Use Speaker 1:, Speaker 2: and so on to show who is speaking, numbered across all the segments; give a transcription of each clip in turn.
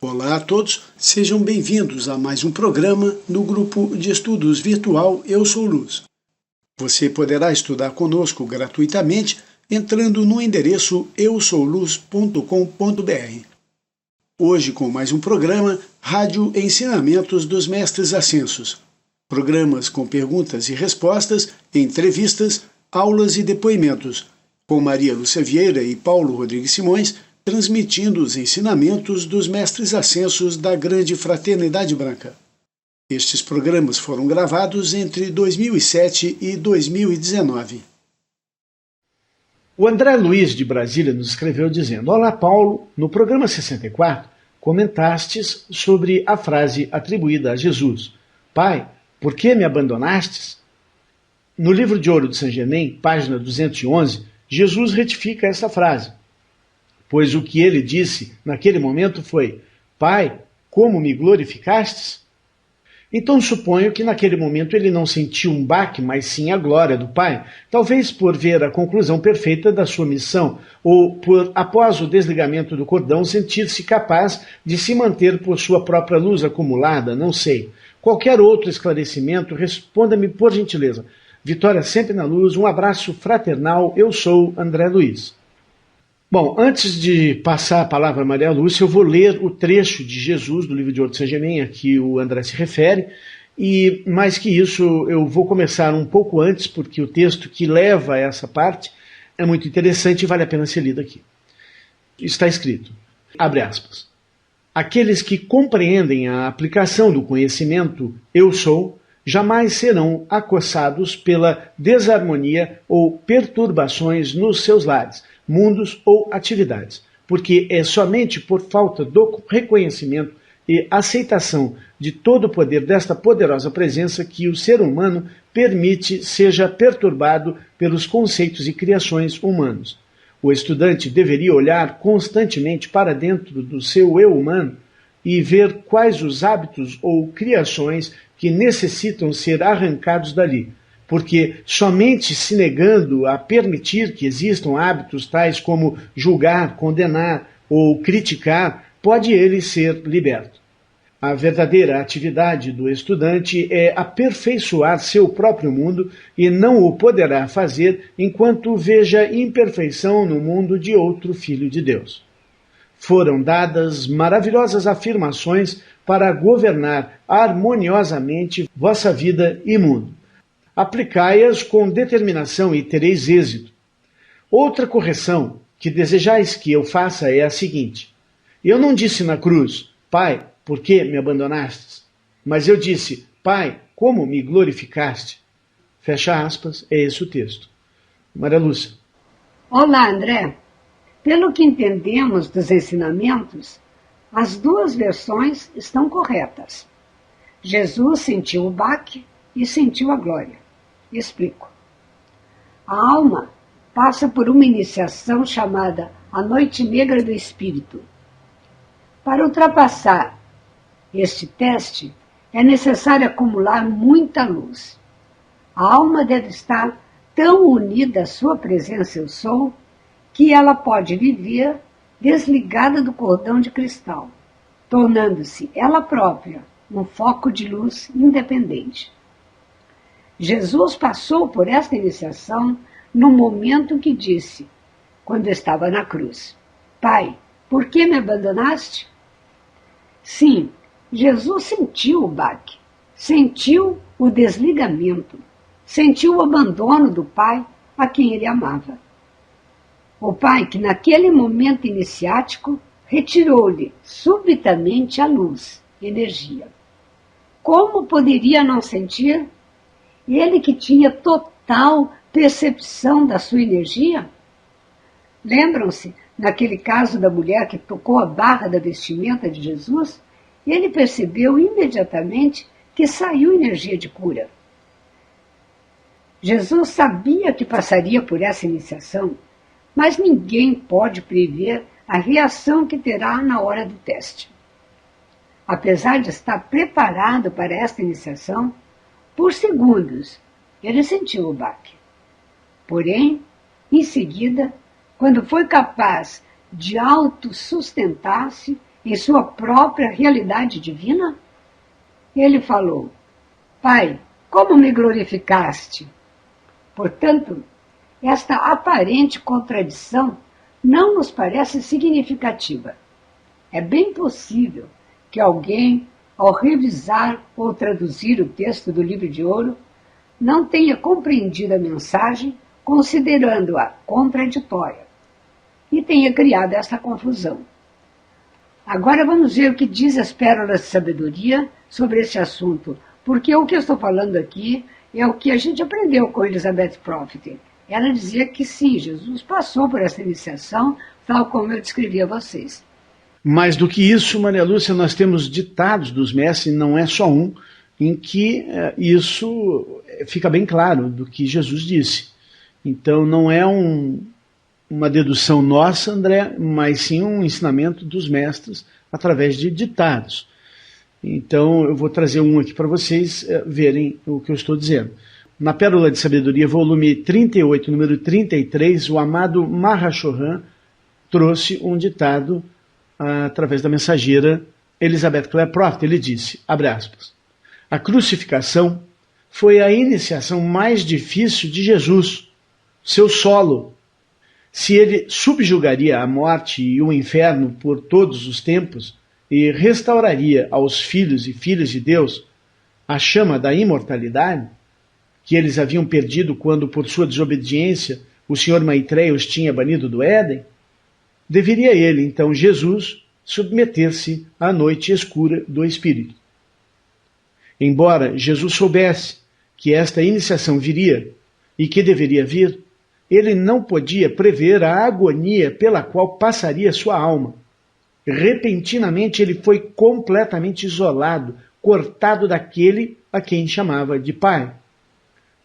Speaker 1: Olá a todos, sejam bem-vindos a mais um programa no grupo de estudos virtual Eu Sou Luz. Você poderá estudar conosco gratuitamente entrando no endereço eusouluz.com.br. Hoje com mais um programa Rádio Ensinamentos dos Mestres Ascensos. Programas com perguntas e respostas, entrevistas, aulas e depoimentos, com Maria Lúcia Vieira e Paulo Rodrigues Simões, transmitindo os ensinamentos dos Mestres Ascensos da Grande Fraternidade Branca. Estes programas foram gravados entre 2007 e 2019.
Speaker 2: O André Luiz de Brasília nos escreveu dizendo: Olá Paulo, no programa 64 comentastes sobre a frase atribuída a Jesus: Pai, por que me abandonastes? No livro de Ouro de Saint Germain, página 211, Jesus retifica essa frase, pois o que ele disse naquele momento foi: Pai, como me glorificastes? Então suponho que naquele momento ele não sentiu um baque, mas sim a glória do Pai, talvez por ver a conclusão perfeita da sua missão, ou por, após o desligamento do cordão, sentir-se capaz de se manter por sua própria luz acumulada, não sei. Qualquer outro esclarecimento, responda-me por gentileza. Vitória sempre na luz, um abraço fraternal, eu sou André Luiz. Bom, antes de passar a palavra a Maria Lúcia, eu vou ler o trecho de Jesus do livro de Ouro de Saint Germain, a que o André se refere, e mais que isso, eu vou começar um pouco antes, porque o texto que leva a essa parte é muito interessante e vale a pena ser lido aqui. Está escrito, abre aspas, aqueles que compreendem a aplicação do conhecimento eu sou, jamais serão acossados pela desarmonia ou perturbações nos seus lares, mundos ou atividades, porque é somente por falta do reconhecimento e aceitação de todo o poder desta poderosa presença que o ser humano permite seja perturbado pelos conceitos e criações humanos. O estudante deveria olhar constantemente para dentro do seu eu humano e ver quais os hábitos ou criações que necessitam ser arrancados dali, porque somente se negando a permitir que existam hábitos tais como julgar, condenar ou criticar, pode ele ser liberto. A verdadeira atividade do estudante é aperfeiçoar seu próprio mundo e não o poderá fazer enquanto veja imperfeição no mundo de outro filho de Deus. Foram dadas maravilhosas afirmações para governar harmoniosamente vossa vida e mundo. Aplicai-as com determinação e tereis êxito. Outra correção que desejais que eu faça é a seguinte: eu não disse na cruz, Pai, por que me abandonastes? Mas eu disse, Pai, como me glorificaste? Fecha aspas, é esse o texto. Maria Lúcia.
Speaker 3: Olá, André. Pelo que entendemos dos ensinamentos, as duas versões estão corretas. Jesus sentiu o baque e sentiu a glória. Explico. A alma passa por uma iniciação chamada a Noite Negra do Espírito. Para ultrapassar este teste, é necessário acumular muita luz. A alma deve estar tão unida à sua presença eu sou, que ela pode viver desligada do cordão de cristal, tornando-se ela própria um foco de luz independente. Jesus passou por esta iniciação no momento que disse, quando estava na cruz, Pai, por que me abandonaste? Sim, Jesus sentiu o baque, sentiu o desligamento, sentiu o abandono do Pai a quem ele amava. O Pai que naquele momento iniciático retirou-lhe subitamente a luz, energia. Como poderia não sentir? Ele que tinha total percepção da sua energia? Lembram-se, naquele caso da mulher que tocou a barra da vestimenta de Jesus? Ele percebeu imediatamente que saiu energia de cura. Jesus sabia que passaria por essa iniciação, mas ninguém pode prever a reação que terá na hora do teste. Apesar de estar preparado para esta iniciação, por segundos ele sentiu o baque. Porém, em seguida, quando foi capaz de autossustentar-se em sua própria realidade divina? Ele falou: Pai, como me glorificaste? Portanto, esta aparente contradição não nos parece significativa. É bem possível que alguém, ao revisar ou traduzir o texto do Livro de Ouro, não tenha compreendido a mensagem, considerando-a contraditória, e tenha criado essa confusão. Agora vamos ver o que diz as pérolas de sabedoria sobre esse assunto, porque o que eu estou falando aqui é o que a gente aprendeu com Elizabeth Prophet. Ela dizia que sim, Jesus passou por essa iniciação, tal como eu descrevi a vocês.
Speaker 2: Mais do que isso, Maria Lúcia, nós temos ditados dos mestres, não é só um, em que isso fica bem claro do que Jesus disse. Então não é uma dedução nossa, André, mas sim um ensinamento dos mestres através de ditados. Então eu vou trazer um aqui para vocês verem o que eu estou dizendo. Na Pérola de Sabedoria, volume 38, número 33, o amado Mahashohan trouxe um ditado através da mensageira Elizabeth Clare Prophet. Ele disse, abre aspas, a crucificação foi a iniciação mais difícil de Jesus, seu solo. Se ele subjugaria a morte e o inferno por todos os tempos e restauraria aos filhos e filhas de Deus a chama da imortalidade, que eles haviam perdido quando, por sua desobediência, o Senhor Maitreya os tinha banido do Éden, deveria ele, então, Jesus, submeter-se à noite escura do Espírito. Embora Jesus soubesse que esta iniciação viria e que deveria vir, ele não podia prever a agonia pela qual passaria sua alma. Repentinamente ele foi completamente isolado, cortado daquele a quem chamava de Pai.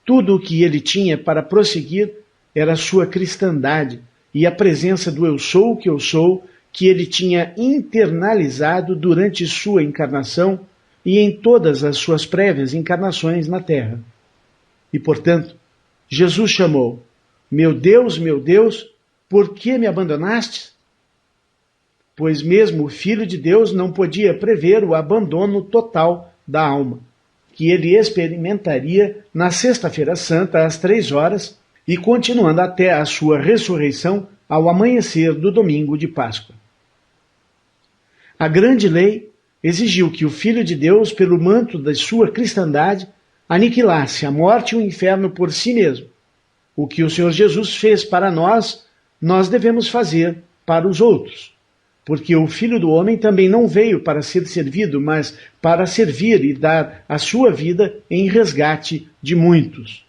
Speaker 2: Tudo o que ele tinha para prosseguir era sua cristandade e a presença do eu sou o que eu sou, que ele tinha internalizado durante sua encarnação e em todas as suas prévias encarnações na Terra. E, portanto, Jesus chamou, meu Deus, por que me abandonastes? Pois mesmo o Filho de Deus não podia prever o abandono total da alma, que ele experimentaria na Sexta-feira Santa, às 3 horas, e continuando até a sua ressurreição ao amanhecer do domingo de Páscoa. A grande lei exigiu que o Filho de Deus, pelo manto da sua cristandade, aniquilasse a morte e o inferno por si mesmo. O que o Senhor Jesus fez para nós, nós devemos fazer para os outros. Porque o Filho do Homem também não veio para ser servido, mas para servir e dar a sua vida em resgate de muitos.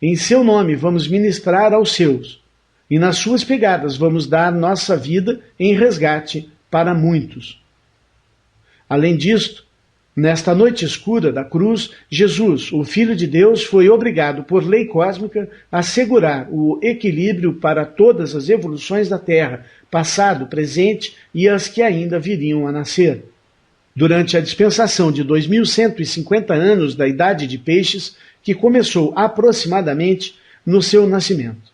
Speaker 2: Em seu nome vamos ministrar aos seus, e nas suas pegadas vamos dar nossa vida em resgate para muitos. Além disto, nesta noite escura da cruz, Jesus, o Filho de Deus, foi obrigado por lei cósmica a assegurar o equilíbrio para todas as evoluções da Terra, passado, presente e as que ainda viriam a nascer. Durante a dispensação de 2150 anos da Idade de Peixes, que começou aproximadamente no seu nascimento.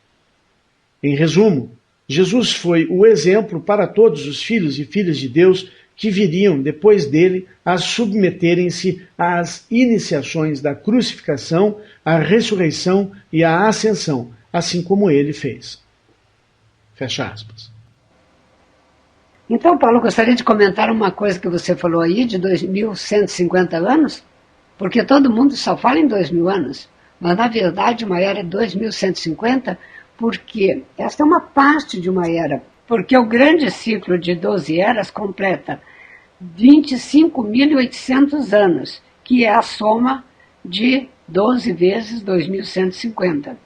Speaker 2: Em resumo, Jesus foi o exemplo para todos os filhos e filhas de Deus que viriam depois dele a submeterem-se às iniciações da crucificação, à ressurreição e à ascensão, assim como ele fez. Fecha aspas.
Speaker 3: Então, Paulo, gostaria de comentar uma coisa que você falou aí, de 2150 anos, porque todo mundo só fala em 2000 anos, mas na verdade uma era é 2150, porque esta é uma parte de uma era, porque o grande ciclo de 12 eras completa 25.800 anos, que é a soma de 12 vezes 2150.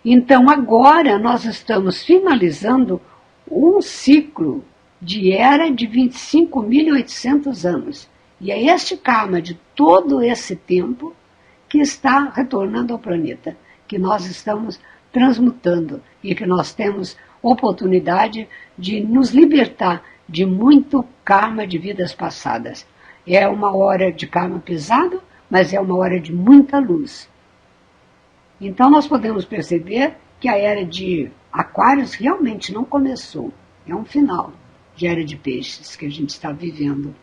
Speaker 3: Então agora nós estamos finalizando um ciclo de era de 25.800 anos. E é este karma de todo esse tempo que está retornando ao planeta, que nós estamos transmutando e que nós temos oportunidade de nos libertar de muito karma de vidas passadas. É uma hora de karma pesado, mas é uma hora de muita luz. Então nós podemos perceber que a era de Aquários realmente não começou, é um final. de Era de Peixes que a gente está vivendo.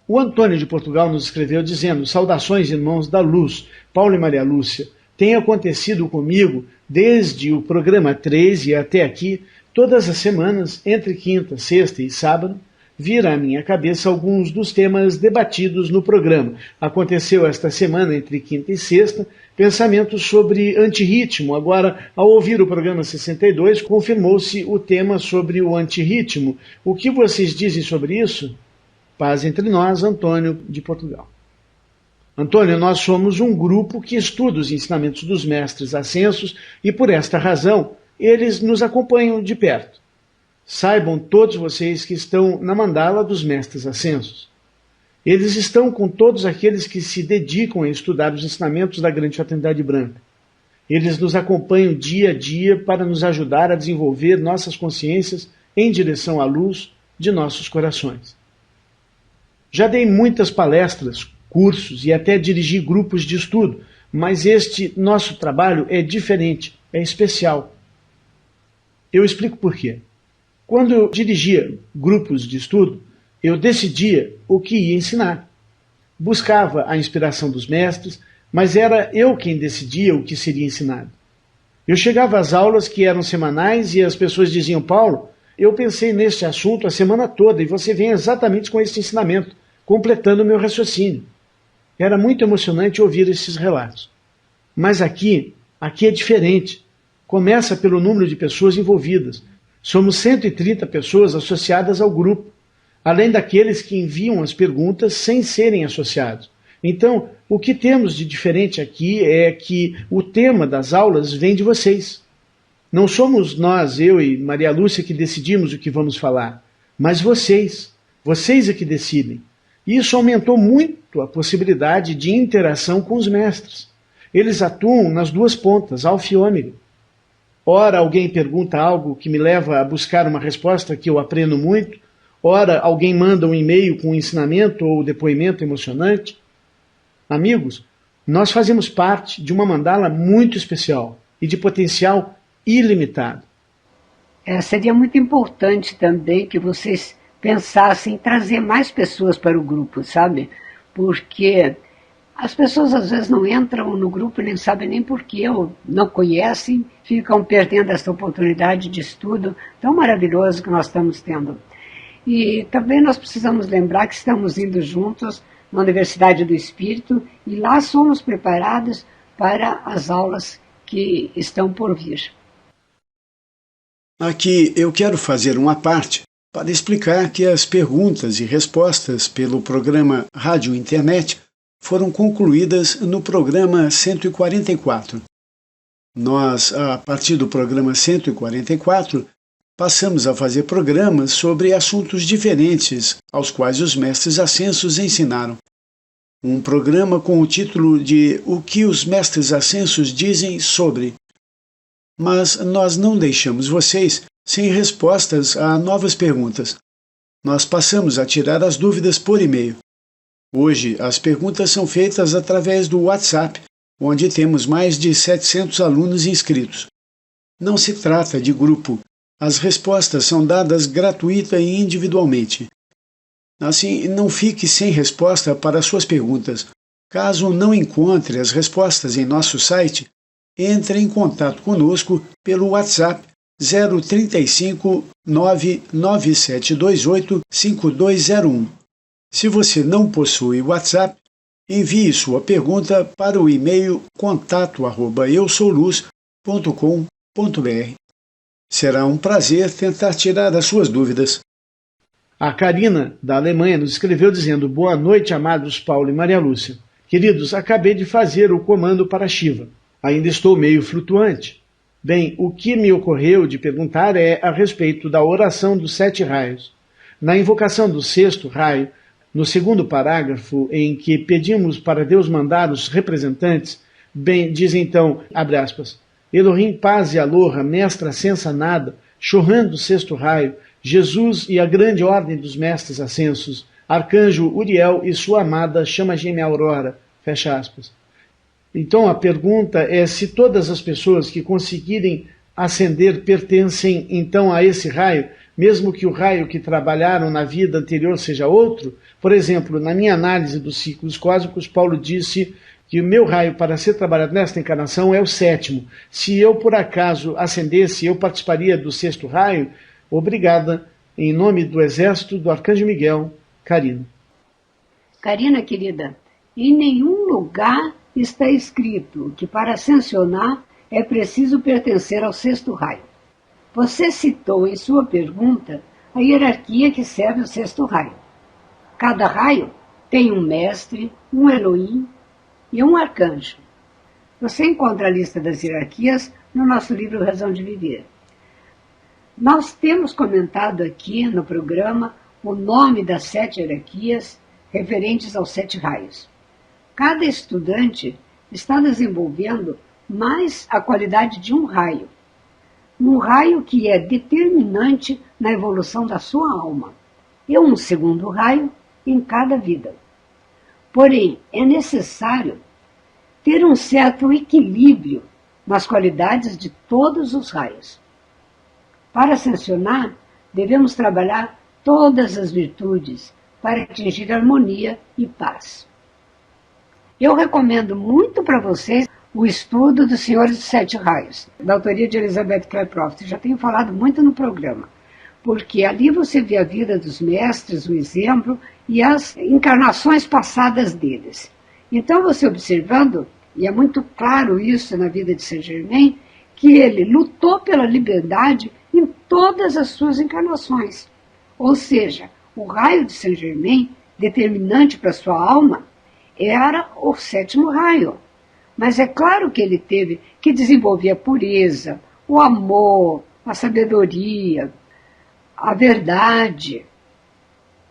Speaker 2: O Antônio de Portugal nos escreveu dizendo: saudações, irmãos da luz, Paulo e Maria Lúcia. Tem acontecido comigo, desde o programa 3 e até aqui, todas as semanas, entre quinta, sexta e sábado, vira à minha cabeça alguns dos temas debatidos no programa. Aconteceu esta semana, entre quinta e sexta, pensamentos sobre antirritmo. Agora, ao ouvir o programa 62, confirmou-se o tema sobre o antirritmo. O que vocês dizem sobre isso? Paz entre nós, Antônio de Portugal. Antônio, nós somos um grupo que estuda os ensinamentos dos mestres ascensos e, por esta razão, eles nos acompanham de perto. Saibam todos vocês que estão na mandala dos mestres ascensos. Eles estão com todos aqueles que se dedicam a estudar os ensinamentos da Grande Fraternidade Branca. Eles nos acompanham dia a dia para nos ajudar a desenvolver nossas consciências em direção à luz de nossos corações. Já dei muitas palestras, cursos e até dirigi grupos de estudo, mas este nosso trabalho é diferente, é especial. Eu explico por quê. Quando eu dirigia grupos de estudo, eu decidia o que ia ensinar. Buscava a inspiração dos mestres, mas era eu quem decidia o que seria ensinado. Eu chegava às aulas que eram semanais e as pessoas diziam: Paulo, eu pensei neste assunto a semana toda e você vem exatamente com esse ensinamento, completando o meu raciocínio. Era muito emocionante ouvir esses relatos. Mas aqui é diferente. Começa pelo número de pessoas envolvidas. Somos 130 pessoas associadas ao grupo, além daqueles que enviam as perguntas sem serem associados. Então, o que temos de diferente aqui é que o tema das aulas vem de vocês. Não somos nós, eu e Maria Lúcia, que decidimos o que vamos falar, mas vocês. Vocês é que decidem. Isso aumentou muito a possibilidade de interação com os mestres. Eles atuam nas duas pontas, alfa e ômega. Ora, alguém pergunta algo que me leva a buscar uma resposta que eu aprendo muito. Ora, alguém manda um e-mail com um ensinamento ou depoimento emocionante. Amigos, nós fazemos parte de uma mandala muito especial e de potencial ilimitado.
Speaker 3: Seria muito importante também que vocês pensassem em trazer mais pessoas para o grupo, sabe? Porque as pessoas às vezes não entram no grupo e nem sabem nem porquê, ou não conhecem, ficam perdendo essa oportunidade de estudo tão maravilhoso que nós estamos tendo. E também nós precisamos lembrar que estamos indo juntos na Universidade do Espírito e lá somos preparados para as aulas que estão por vir.
Speaker 1: Aqui eu quero fazer uma parte para explicar que as perguntas e respostas pelo programa Rádio Internet foram concluídas no programa 144. Nós, a partir do programa 144, passamos a fazer programas sobre assuntos diferentes aos quais os mestres ascensos ensinaram. Um programa com o título de O que os mestres ascensos dizem sobre. Mas nós não deixamos vocês sem respostas a novas perguntas. Nós passamos a tirar as dúvidas por e-mail. Hoje, as perguntas são feitas através do WhatsApp, onde temos mais de 700 alunos inscritos. Não se trata de grupo. As respostas são dadas gratuita e individualmente. Assim, não fique sem resposta para suas perguntas. Caso não encontre as respostas em nosso site, entre em contato conosco pelo WhatsApp 035 99728 5201. Se você não possui WhatsApp, envie sua pergunta para o e-mail contato@eusouluz.com.br. Será um prazer tentar tirar as suas dúvidas.
Speaker 2: A Karina, da Alemanha, nos escreveu dizendo: boa noite, amados Paulo e Maria Lúcia. Queridos, acabei de fazer o comando para Shiva. Ainda estou meio flutuante. Bem, o que me ocorreu de perguntar é a respeito da oração dos 7 raios. Na invocação do 6º raio, no 2º parágrafo, em que pedimos para Deus mandar os representantes, bem, diz então, abre aspas, Elohim paz e aloha, mestra ascensa nada, Chohan do 6º raio, Jesus e a grande ordem dos mestres ascensos, Arcanjo Uriel e sua amada chama gêmea Aurora, fecha aspas. Então a pergunta é se todas as pessoas que conseguirem ascender pertencem então a esse raio, mesmo que o raio que trabalharam na vida anterior seja outro? Por exemplo, na minha análise dos ciclos cósmicos, Paulo disse que o meu raio para ser trabalhado nesta encarnação é o 7º. Se eu, por acaso, ascendesse, eu participaria do 6º raio? Obrigada, em nome do Exército do Arcanjo Miguel, Karina.
Speaker 3: Karina, querida, em nenhum lugar está escrito que para ascensionar é preciso pertencer ao 6º raio. Você citou em sua pergunta a hierarquia que serve o 6º raio. Cada raio tem um mestre, um Elohim e um arcanjo. Você encontra a lista das hierarquias no nosso livro Razão de Viver. Nós temos comentado aqui no programa o nome das 7 hierarquias referentes aos 7 raios. Cada estudante está desenvolvendo mais a qualidade de um raio que é determinante na evolução da sua alma, e um segundo raio em cada vida. Porém, é necessário ter um certo equilíbrio nas qualidades de todos os raios. Para ascensionar, devemos trabalhar todas as virtudes para atingir harmonia e paz. Eu recomendo muito para vocês o estudo dos Senhores dos 7 Raios, da autoria de Elizabeth Klaproth. Já tenho falado muito no programa, porque ali você vê a vida dos mestres, o exemplo e as encarnações passadas deles. Então você observando, e é muito claro isso na vida de Saint Germain, que ele lutou pela liberdade em todas as suas encarnações. Ou seja, o raio de Saint Germain, determinante para sua alma, era o 7º raio. Mas é claro que ele teve que desenvolver a pureza, o amor, a sabedoria, a verdade,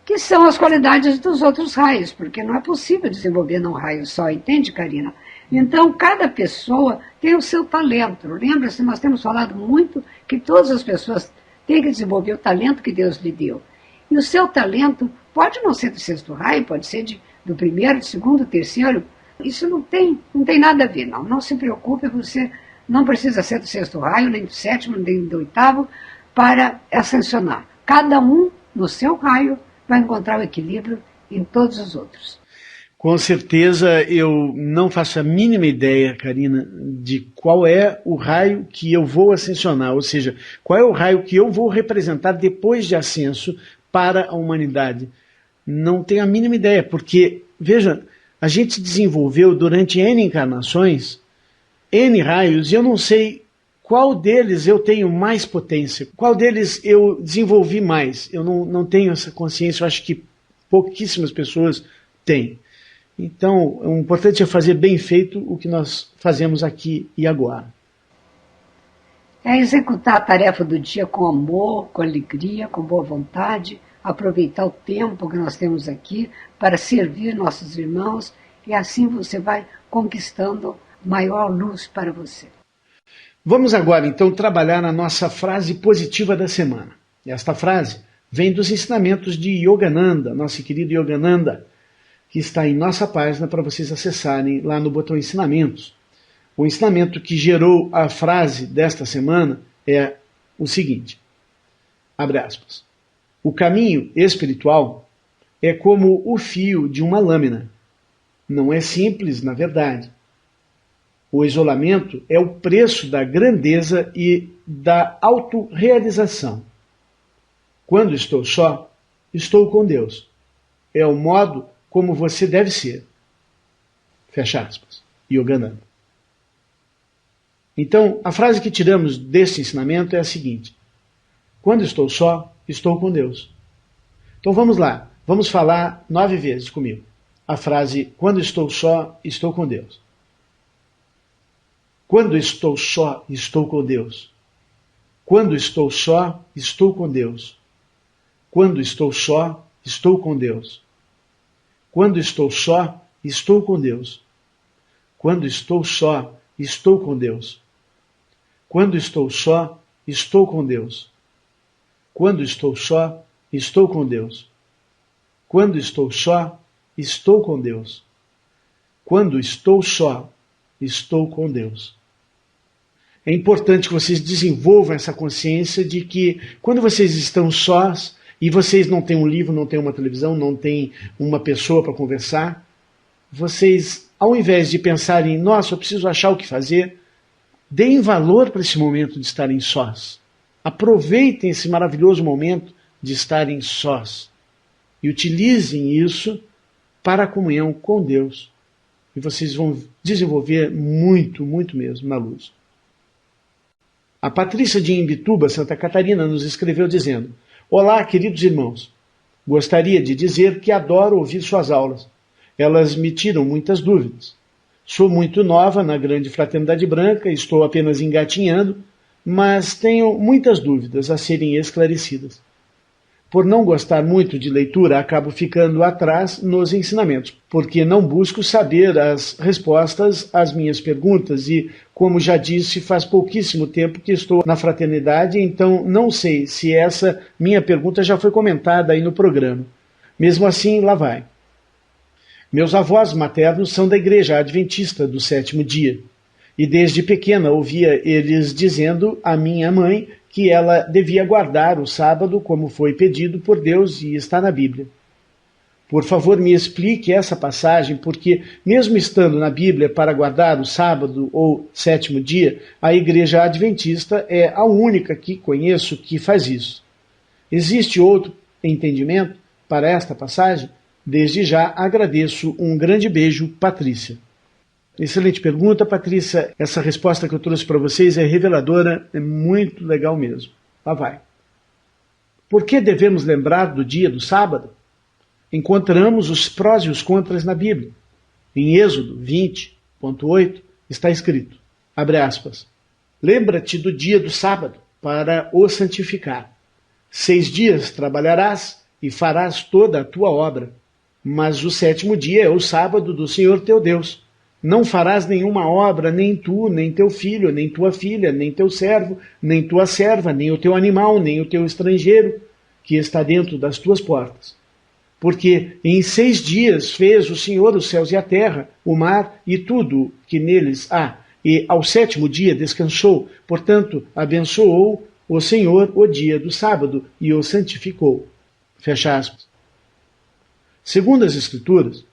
Speaker 3: que são as qualidades dos outros raios, porque não é possível desenvolver num raio só, entende, Karina? Então, cada pessoa tem o seu talento. Lembra-se, nós temos falado muito que todas as pessoas têm que desenvolver o talento que Deus lhe deu. E o seu talento pode não ser do 6º raio, pode ser do 1º, do 2º, do 3º. Isso não tem nada a ver, não. Não se preocupe, você não precisa ser do 6º raio, nem do 7º, nem do 8º, para ascensionar. Cada um, no seu raio, vai encontrar o equilíbrio em todos os outros.
Speaker 2: Com certeza eu não faço a mínima ideia, Karina, de qual é o raio que eu vou ascensionar, ou seja, qual é o raio que eu vou representar depois de ascenso para a humanidade. Não tenho a mínima ideia, porque, veja, a gente desenvolveu durante N encarnações, N raios, e eu não sei qual deles eu tenho mais potência, qual deles eu desenvolvi mais. Eu não tenho essa consciência, eu acho que pouquíssimas pessoas têm. Então, o importante é fazer bem feito o que nós fazemos aqui e agora.
Speaker 3: É executar a tarefa do dia com amor, com alegria, com boa vontade, aproveitar o tempo que nós temos aqui para servir nossos irmãos, e assim você vai conquistando maior luz para você.
Speaker 2: Vamos agora, então, trabalhar na nossa frase positiva da semana. Esta frase vem dos ensinamentos de Yogananda, nosso querido Yogananda, que está em nossa página para vocês acessarem lá no botão Ensinamentos. O ensinamento que gerou a frase desta semana é o seguinte, abre aspas, o caminho espiritual é como o fio de uma lâmina. Não é simples, na verdade. O isolamento é o preço da grandeza e da autorrealização. Quando estou só, estou com Deus. É o modo como você deve ser. Fecha aspas. Yogananda. Então, a frase que tiramos deste ensinamento é a seguinte. Quando estou só, estou com Deus. Então vamos lá. Vamos falar 9 vezes comigo. A frase, quando estou só, estou com Deus. Quando estou só, estou com Deus. Quando estou só, estou com Deus. Quando estou só, estou com Deus. Quando estou só, estou com Deus. Quando estou só, estou com Deus. Quando estou só, estou com Deus. Quando estou só, estou com Deus. Quando estou só, estou com Deus. Quando estou só, estou com Deus. é importante que vocês desenvolvam essa consciência de que quando vocês estão sós e vocês não têm um livro, não têm uma televisão, não têm uma pessoa para conversar, vocês, ao invés de pensarem, nossa, eu preciso achar o que fazer, deem valor para esse momento de estarem sós. Aproveitem esse maravilhoso momento de estarem sós e utilizem isso para a comunhão com Deus. E vocês vão desenvolver muito, muito mesmo na luz. A Patrícia de Imbituba, Santa Catarina, nos escreveu dizendo: olá, queridos irmãos. Gostaria de dizer que adoro ouvir suas aulas. Elas me tiram muitas dúvidas. Sou muito nova na grande fraternidade branca, estou apenas engatinhando, mas tenho muitas dúvidas a serem esclarecidas. Por não gostar muito de leitura, acabo ficando atrás nos ensinamentos, porque não busco saber as respostas às minhas perguntas e, como já disse, faz pouquíssimo tempo que estou na fraternidade, então não sei se essa minha pergunta já foi comentada aí no programa. Mesmo assim, lá vai. Meus avós maternos são da Igreja Adventista do Sétimo Dia, e desde pequena ouvia eles dizendo à minha mãe que ela devia guardar o sábado como foi pedido por Deus e está na Bíblia. Por favor, me explique essa passagem, porque mesmo estando na Bíblia para guardar o sábado ou sétimo dia, a Igreja Adventista é a única que conheço que faz isso. Existe outro entendimento para esta passagem? Desde já agradeço. Um grande beijo, Patrícia. Excelente pergunta, Patrícia. Essa resposta que eu trouxe para vocês é reveladora, é muito legal mesmo. Lá vai. Por que devemos lembrar do dia do sábado? Encontramos os prós e os contras na Bíblia. Em Êxodo 20.8 está escrito, abre aspas, lembra-te do dia do sábado para o santificar. 6 dias trabalharás e farás toda a tua obra, mas o sétimo dia é o sábado do Senhor teu Deus. Não farás nenhuma obra, nem tu, nem teu filho, nem tua filha, nem teu servo, nem tua serva, nem o teu animal, nem o teu estrangeiro, que está dentro das tuas portas. Porque em 6 dias fez o Senhor os céus e a terra, o mar e tudo que neles há, e ao sétimo dia descansou, portanto abençoou o Senhor o dia do sábado e o santificou. Fecha aspas. Segundo as Escrituras,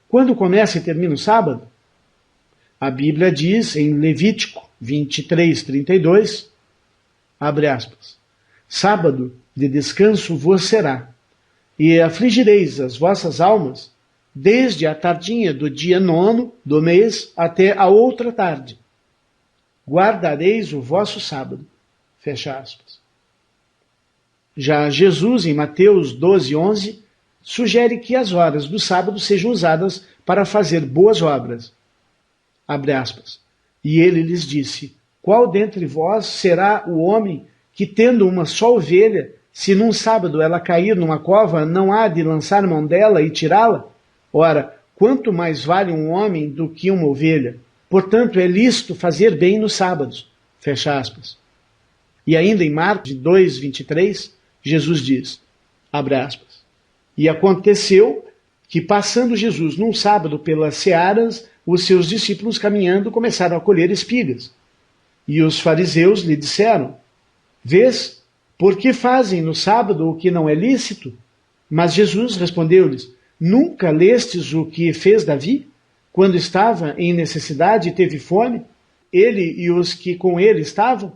Speaker 2: quando começa e termina o sábado? A Bíblia diz em Levítico 23:32, abre aspas, sábado de descanso vos será, e afligireis as vossas almas desde a tardinha do dia 9º do mês até a outra tarde. Guardareis o vosso sábado. Fecha aspas. Já Jesus, em Mateus 12:11, sugere que as horas do sábado sejam usadas para fazer boas obras. Abre aspas. E ele lhes disse, qual dentre vós será o homem que, tendo uma só ovelha, se num sábado ela cair numa cova, não há de lançar mão dela e tirá-la? Ora, quanto mais vale um homem do que uma ovelha? Portanto, é lícito fazer bem nos sábados. Fecha aspas. E ainda em Marcos 2:23, Jesus diz, abre aspas, e aconteceu que, passando Jesus num sábado pelas searas, os seus discípulos caminhando começaram a colher espigas. E os fariseus lhe disseram, vês, por que fazem no sábado o que não é lícito? Mas Jesus respondeu-lhes, nunca lestes o que fez Davi, quando estava em necessidade e teve fome, ele e os que com ele estavam?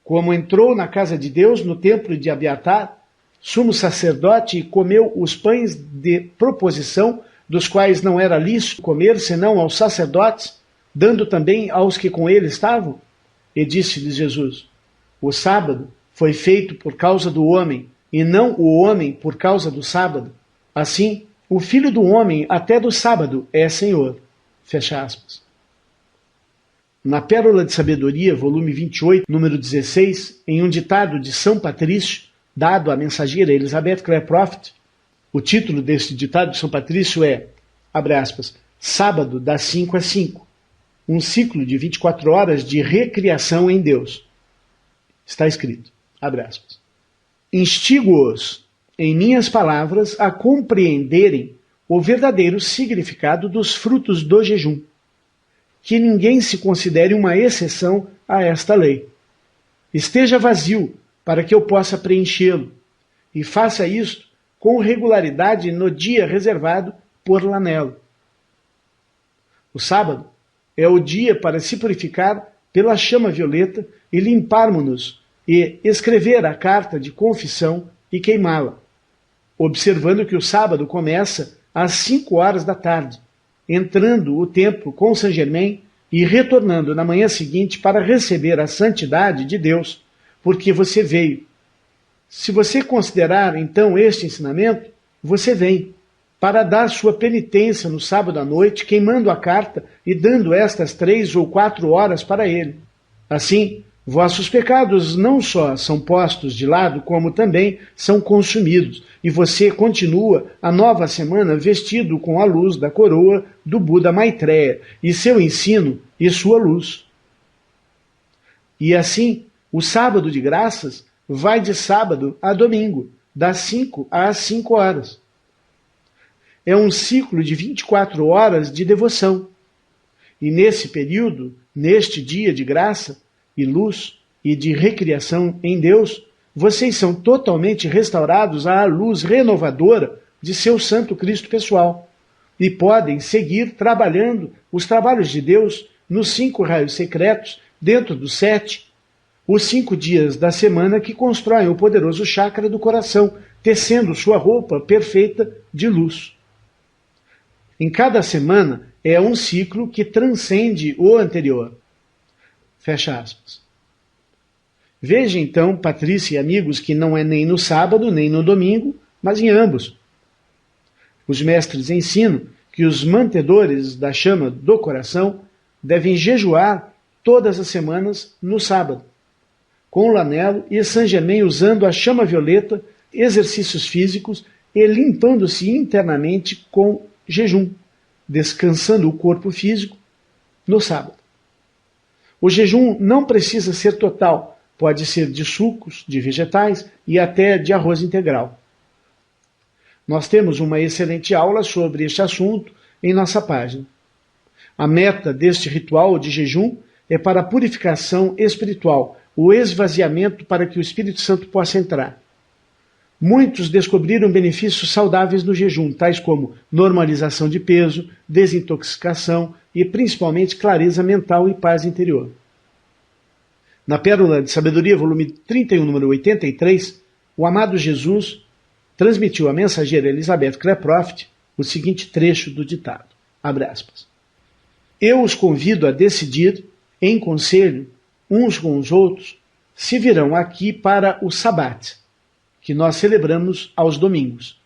Speaker 2: Como entrou na casa de Deus, no templo de Abiatar, sumo sacerdote, e comeu os pães de proposição, dos quais não era lícito comer, senão aos sacerdotes, dando também aos que com ele estavam? E disse-lhes Jesus, o sábado foi feito por causa do homem, e não o homem por causa do sábado. Assim, o Filho do Homem até do sábado é Senhor. Fecha aspas. Na Pérola de Sabedoria, volume 28, número 16, em um ditado de São Patrício, dado à mensageira Elizabeth Clare Prophet, o título deste ditado de São Patrício é, abre aspas, sábado das 5 às 5, um ciclo de 24 horas de recriação em Deus. Está escrito, abre aspas, instigo-os, em minhas palavras, a compreenderem o verdadeiro significado dos frutos do jejum. Que ninguém se considere uma exceção a esta lei. Esteja vazio, para que eu possa preenchê-lo, e faça isto com regularidade no dia reservado por Lanelo. O sábado é o dia para se purificar pela chama violeta e limparmos-nos e escrever a carta de confissão e queimá-la, observando que o sábado começa às 5 horas da tarde, entrando o templo com Saint Germain e retornando na manhã seguinte para receber a santidade de Deus, porque você veio. Se você considerar então este ensinamento, você vem para dar sua penitência no sábado à noite, queimando a carta e dando estas 3 ou 4 horas para ele. Assim, vossos pecados não só são postos de lado, como também são consumidos, e você continua a nova semana vestido com a luz da coroa do Buda Maitreya, e seu ensino e sua luz. E assim, o sábado de graças vai de sábado a domingo, das 5 às 5 horas. É um ciclo de 24 horas de devoção. E nesse período, neste dia de graça e luz e de recriação em Deus, vocês são totalmente restaurados à luz renovadora de seu Santo Cristo pessoal e podem seguir trabalhando os trabalhos de Deus nos 5 raios secretos dentro dos 7, os 5 dias da semana que constroem o poderoso chakra do coração, tecendo sua roupa perfeita de luz. Em cada semana é um ciclo que transcende o anterior. Fecha aspas. Veja então, Patrícia e amigos, que não é nem no sábado nem no domingo, mas em ambos. Os mestres ensinam que os mantedores da chama do coração devem jejuar todas as semanas no sábado, com Lanelo e Saint Germain usando a chama violeta, exercícios físicos e limpando-se internamente com jejum, descansando o corpo físico no sábado. O jejum não precisa ser total, pode ser de sucos, de vegetais e até de arroz integral. Nós temos uma excelente aula sobre este assunto em nossa página. A meta deste ritual de jejum é para a purificação espiritual, o esvaziamento para que o Espírito Santo possa entrar. Muitos descobriram benefícios saudáveis no jejum, tais como normalização de peso, desintoxicação e principalmente clareza mental e paz interior. Na Pérola de Sabedoria, volume 31, número 83, o amado Jesus transmitiu à mensageira Elizabeth Klaproft o seguinte trecho do ditado, abre aspas. Eu os convido a decidir, em conselho, uns com os outros, se virão aqui para o Sabat, que nós celebramos aos domingos.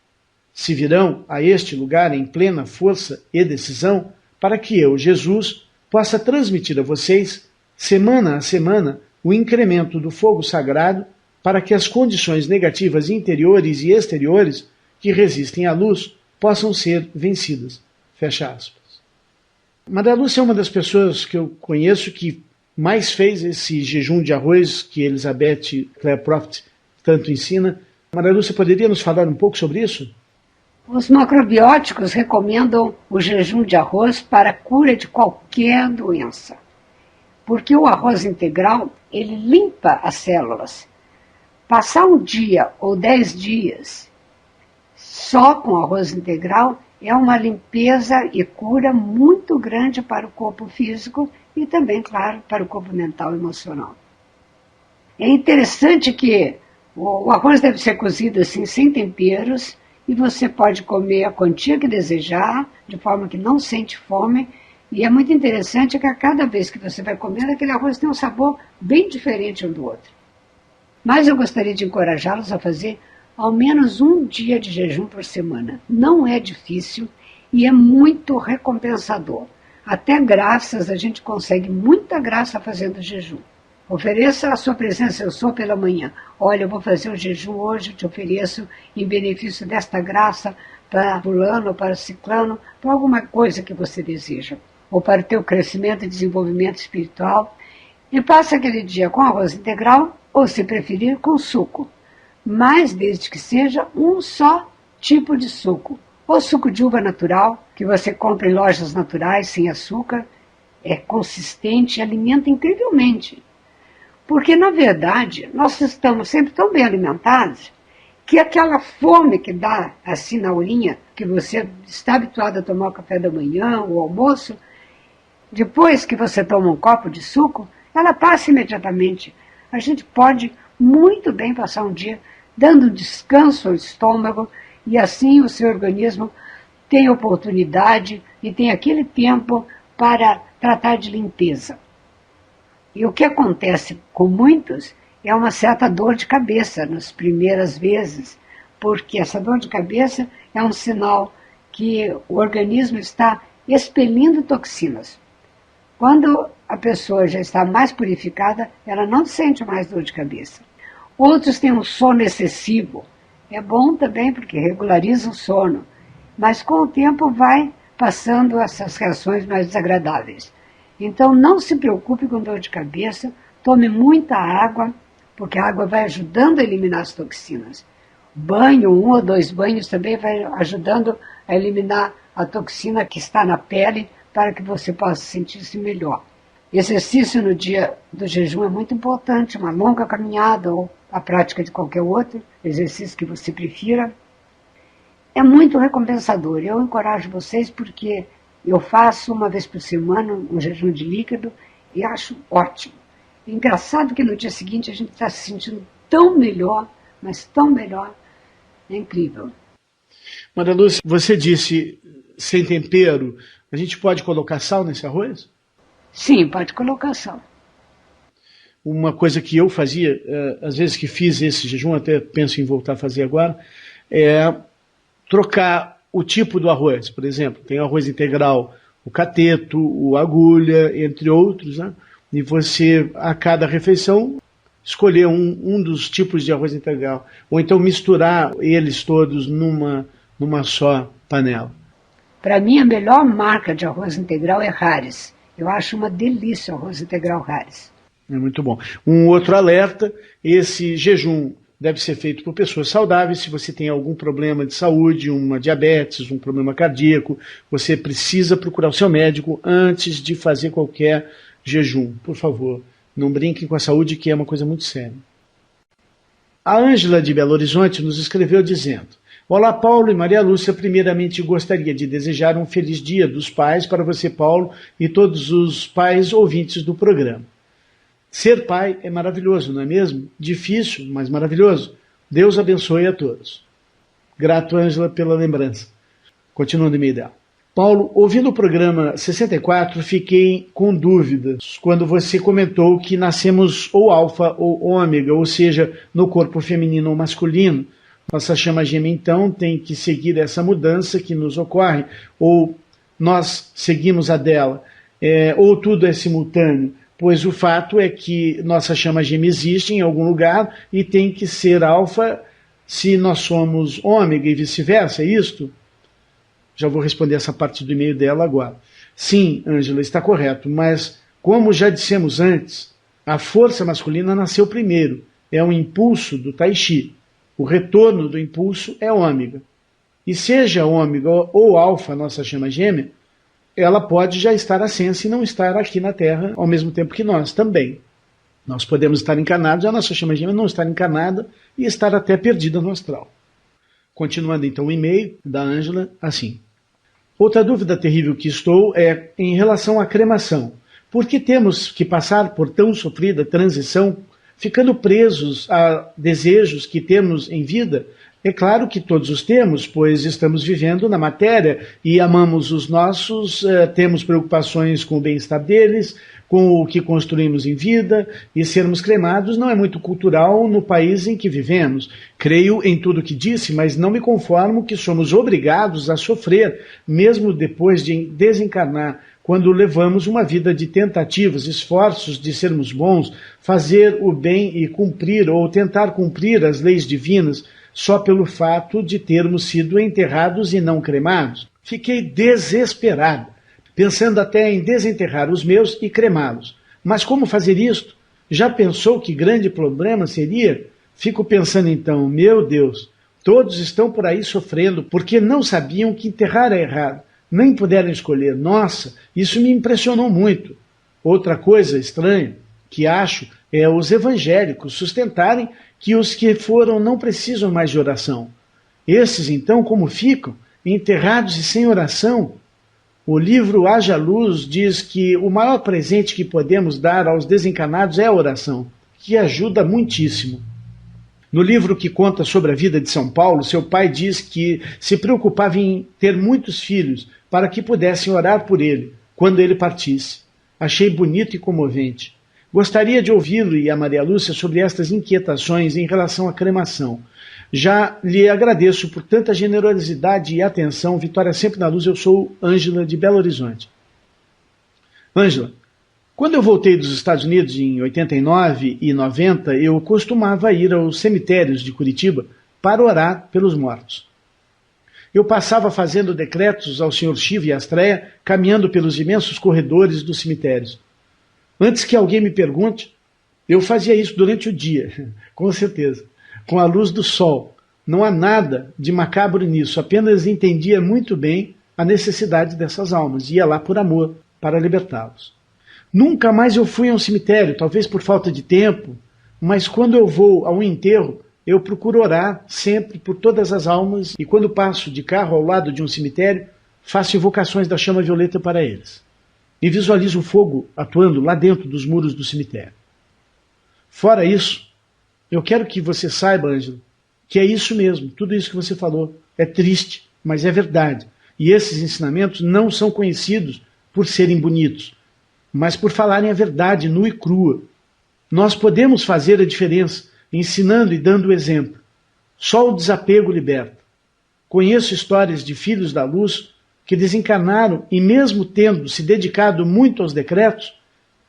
Speaker 2: Se virão a este lugar em plena força e decisão, para que eu, Jesus, possa transmitir a vocês, semana a semana, o incremento do fogo sagrado para que as condições negativas interiores e exteriores que resistem à luz possam ser vencidas. Fecha aspas. Maria Lúcia é uma das pessoas que eu conheço que mais fez esse jejum de arroz que Elizabeth Klaproft tanto ensina. Maria Lúcia, poderia nos falar um pouco sobre isso?
Speaker 3: Os macrobióticos recomendam o jejum de arroz para a cura de qualquer doença. Porque o arroz integral, ele limpa as células. Passar um dia ou 10 dias só com arroz integral é uma limpeza e cura muito grande para o corpo físico e também, claro, para o corpo mental e emocional. É interessante que o arroz deve ser cozido assim, sem temperos, e você pode comer a quantia que desejar, de forma que não sente fome. E é muito interessante que a cada vez que você vai comendo, aquele arroz tem um sabor bem diferente um do outro. Mas eu gostaria de encorajá-los a fazer ao menos um dia de jejum por semana. Não é difícil e é muito recompensador. Até graças, a gente consegue muita graça fazendo jejum. Ofereça a sua presença, eu sou pela manhã. Olha, eu vou fazer o jejum hoje, eu te ofereço em benefício desta graça para fulano, para ciclano, para alguma coisa que você deseja. Ou para o teu crescimento e desenvolvimento espiritual. E passa aquele dia com arroz integral, ou se preferir, com suco. Mas desde que seja um só tipo de suco. Ou suco de uva natural, que você compra em lojas naturais, sem açúcar, é consistente e alimenta incrivelmente. Porque, na verdade, nós estamos sempre tão bem alimentados que aquela fome que dá assim na horinha, que você está habituado a tomar o café da manhã, o almoço, depois que você toma um copo de suco, ela passa imediatamente. A gente pode muito bem passar um dia dando descanso ao estômago e assim o seu organismo tem oportunidade e tem aquele tempo para tratar de limpeza. E o que acontece com muitos é uma certa dor de cabeça nas primeiras vezes, porque essa dor de cabeça é um sinal que o organismo está expelindo toxinas. Quando a pessoa já está mais purificada, ela não sente mais dor de cabeça. Outros têm um sono excessivo. É bom também porque regulariza o sono, mas com o tempo vai passando essas reações mais desagradáveis. Então não se preocupe com dor de cabeça, tome muita água, porque a água vai ajudando a eliminar as toxinas. Banho, 1 ou 2 banhos também vai ajudando a eliminar a toxina que está na pele para que você possa sentir-se melhor. Exercício no dia do jejum é muito importante, uma longa caminhada ou a prática de qualquer outro exercício que você prefira. É muito recompensador. Eu encorajo vocês porque eu faço 1 vez por semana um jejum de líquido e acho ótimo. Engraçado que no dia seguinte a gente está se sentindo tão melhor, mas tão melhor. É incrível.
Speaker 2: Maria Lúcia, você disse sem tempero, a gente pode colocar sal nesse arroz?
Speaker 3: Sim, pode colocar sal.
Speaker 2: Uma coisa que eu fazia, às vezes que fiz esse jejum, até penso em voltar a fazer agora, é trocar o tipo do arroz. Por exemplo, tem o arroz integral, o cateto, o agulha, entre outros, né? E você, a cada refeição, escolher um dos tipos de arroz integral. Ou então misturar eles todos numa só panela.
Speaker 3: Para mim, a melhor marca de arroz integral é Hares. Eu acho uma delícia o arroz integral Hares.
Speaker 2: É muito bom. Um outro alerta, esse jejum deve ser feito por pessoas saudáveis. Se você tem algum problema de saúde, uma diabetes, um problema cardíaco, você precisa procurar o seu médico antes de fazer qualquer jejum. Por favor, não brinquem com a saúde, que é uma coisa muito séria. A Ângela de Belo Horizonte nos escreveu dizendo: olá, Paulo e Maria Lúcia, primeiramente gostaria de desejar um feliz dia dos pais para você, Paulo, e todos os pais ouvintes do programa. Ser pai é maravilhoso, não é mesmo? Difícil, mas maravilhoso. Deus abençoe a todos. Grato, Ângela, pela lembrança. Continuando o e-mail dela. Paulo, ouvindo o programa 64, fiquei com dúvidas quando você comentou que nascemos ou alfa ou ômega, ou seja, no corpo feminino ou masculino. Nossa chama gêmea, então, tem que seguir essa mudança que nos ocorre, ou nós seguimos a dela, ou tudo é simultâneo, pois o fato é que nossa chama gêmea existe em algum lugar e tem que ser alfa se nós somos ômega e vice-versa, é isto? Já vou responder essa parte do e-mail dela agora. Sim, Ângela, está correto, mas como já dissemos antes, a força masculina nasceu primeiro, é um impulso do Tai Chi. O retorno do impulso é ômega. E seja ômega ou alfa, nossa chama gêmea, ela pode já estar ascensa e não estar aqui na Terra ao mesmo tempo que nós também. Nós podemos estar encarnados e a nossa chama gêmea não estar encarnada e estar até perdida no astral. Continuando então o e-mail da Ângela, assim. Outra dúvida terrível que estou é em relação à cremação. Por que temos que passar por tão sofrida transição, ficando presos a desejos que temos em vida? É claro que todos os temos, pois estamos vivendo na matéria e amamos os nossos, temos preocupações com o bem-estar deles, com o que construímos em vida, e sermos cremados não é muito cultural no país em que vivemos. Creio em tudo que disse, mas não me conformo que somos obrigados a sofrer, mesmo depois de desencarnar, quando levamos uma vida de tentativas, esforços de sermos bons, fazer o bem e cumprir ou tentar cumprir as leis divinas, só pelo fato de termos sido enterrados e não cremados. Fiquei desesperado, pensando até em desenterrar os meus e cremá-los. Mas como fazer isto? Já pensou que grande problema seria? Fico pensando então, meu Deus, todos estão por aí sofrendo porque não sabiam que enterrar é errado, nem puderam escolher. Nossa, isso me impressionou muito. Outra coisa estranha que acho os evangélicos sustentarem que os que foram não precisam mais de oração. Esses, então, como ficam? Enterrados e sem oração? O livro Haja Luz diz que o maior presente que podemos dar aos desencanados é a oração, que ajuda muitíssimo. No livro que conta sobre a vida de São Paulo, seu pai diz que se preocupava em ter muitos filhos para que pudessem orar por ele quando ele partisse. Achei bonito e comovente. Gostaria de ouvi-lo e a Maria Lúcia sobre estas inquietações em relação à cremação. Já lhe agradeço por tanta generosidade e atenção. Vitória sempre na luz. Eu sou Ângela, de Belo Horizonte. Ângela, quando eu voltei dos Estados Unidos em 89 e 90, eu costumava ir aos cemitérios de Curitiba para orar pelos mortos. Eu passava fazendo decretos ao Sr. Chivo e à Astreia, caminhando pelos imensos corredores dos cemitérios. Antes que alguém me pergunte, eu fazia isso durante o dia, com certeza, com a luz do sol. Não há nada de macabro nisso, apenas entendia muito bem a necessidade dessas almas, ia lá por amor, para libertá-los. Nunca mais eu fui a um cemitério, talvez por falta de tempo, mas quando eu vou a um enterro, eu procuro orar sempre por todas as almas e quando passo de carro ao lado de um cemitério, faço invocações da chama violeta para eles. E visualizo o fogo atuando lá dentro dos muros do cemitério. Fora isso, eu quero que você saiba, Ângela, que é isso mesmo, tudo isso que você falou. É triste, mas é verdade. E esses ensinamentos não são conhecidos por serem bonitos, mas por falarem a verdade nua e crua. Nós podemos fazer a diferença, ensinando e dando o exemplo. Só o desapego liberta. Conheço histórias de filhos da luz que desencarnaram e mesmo tendo se dedicado muito aos decretos,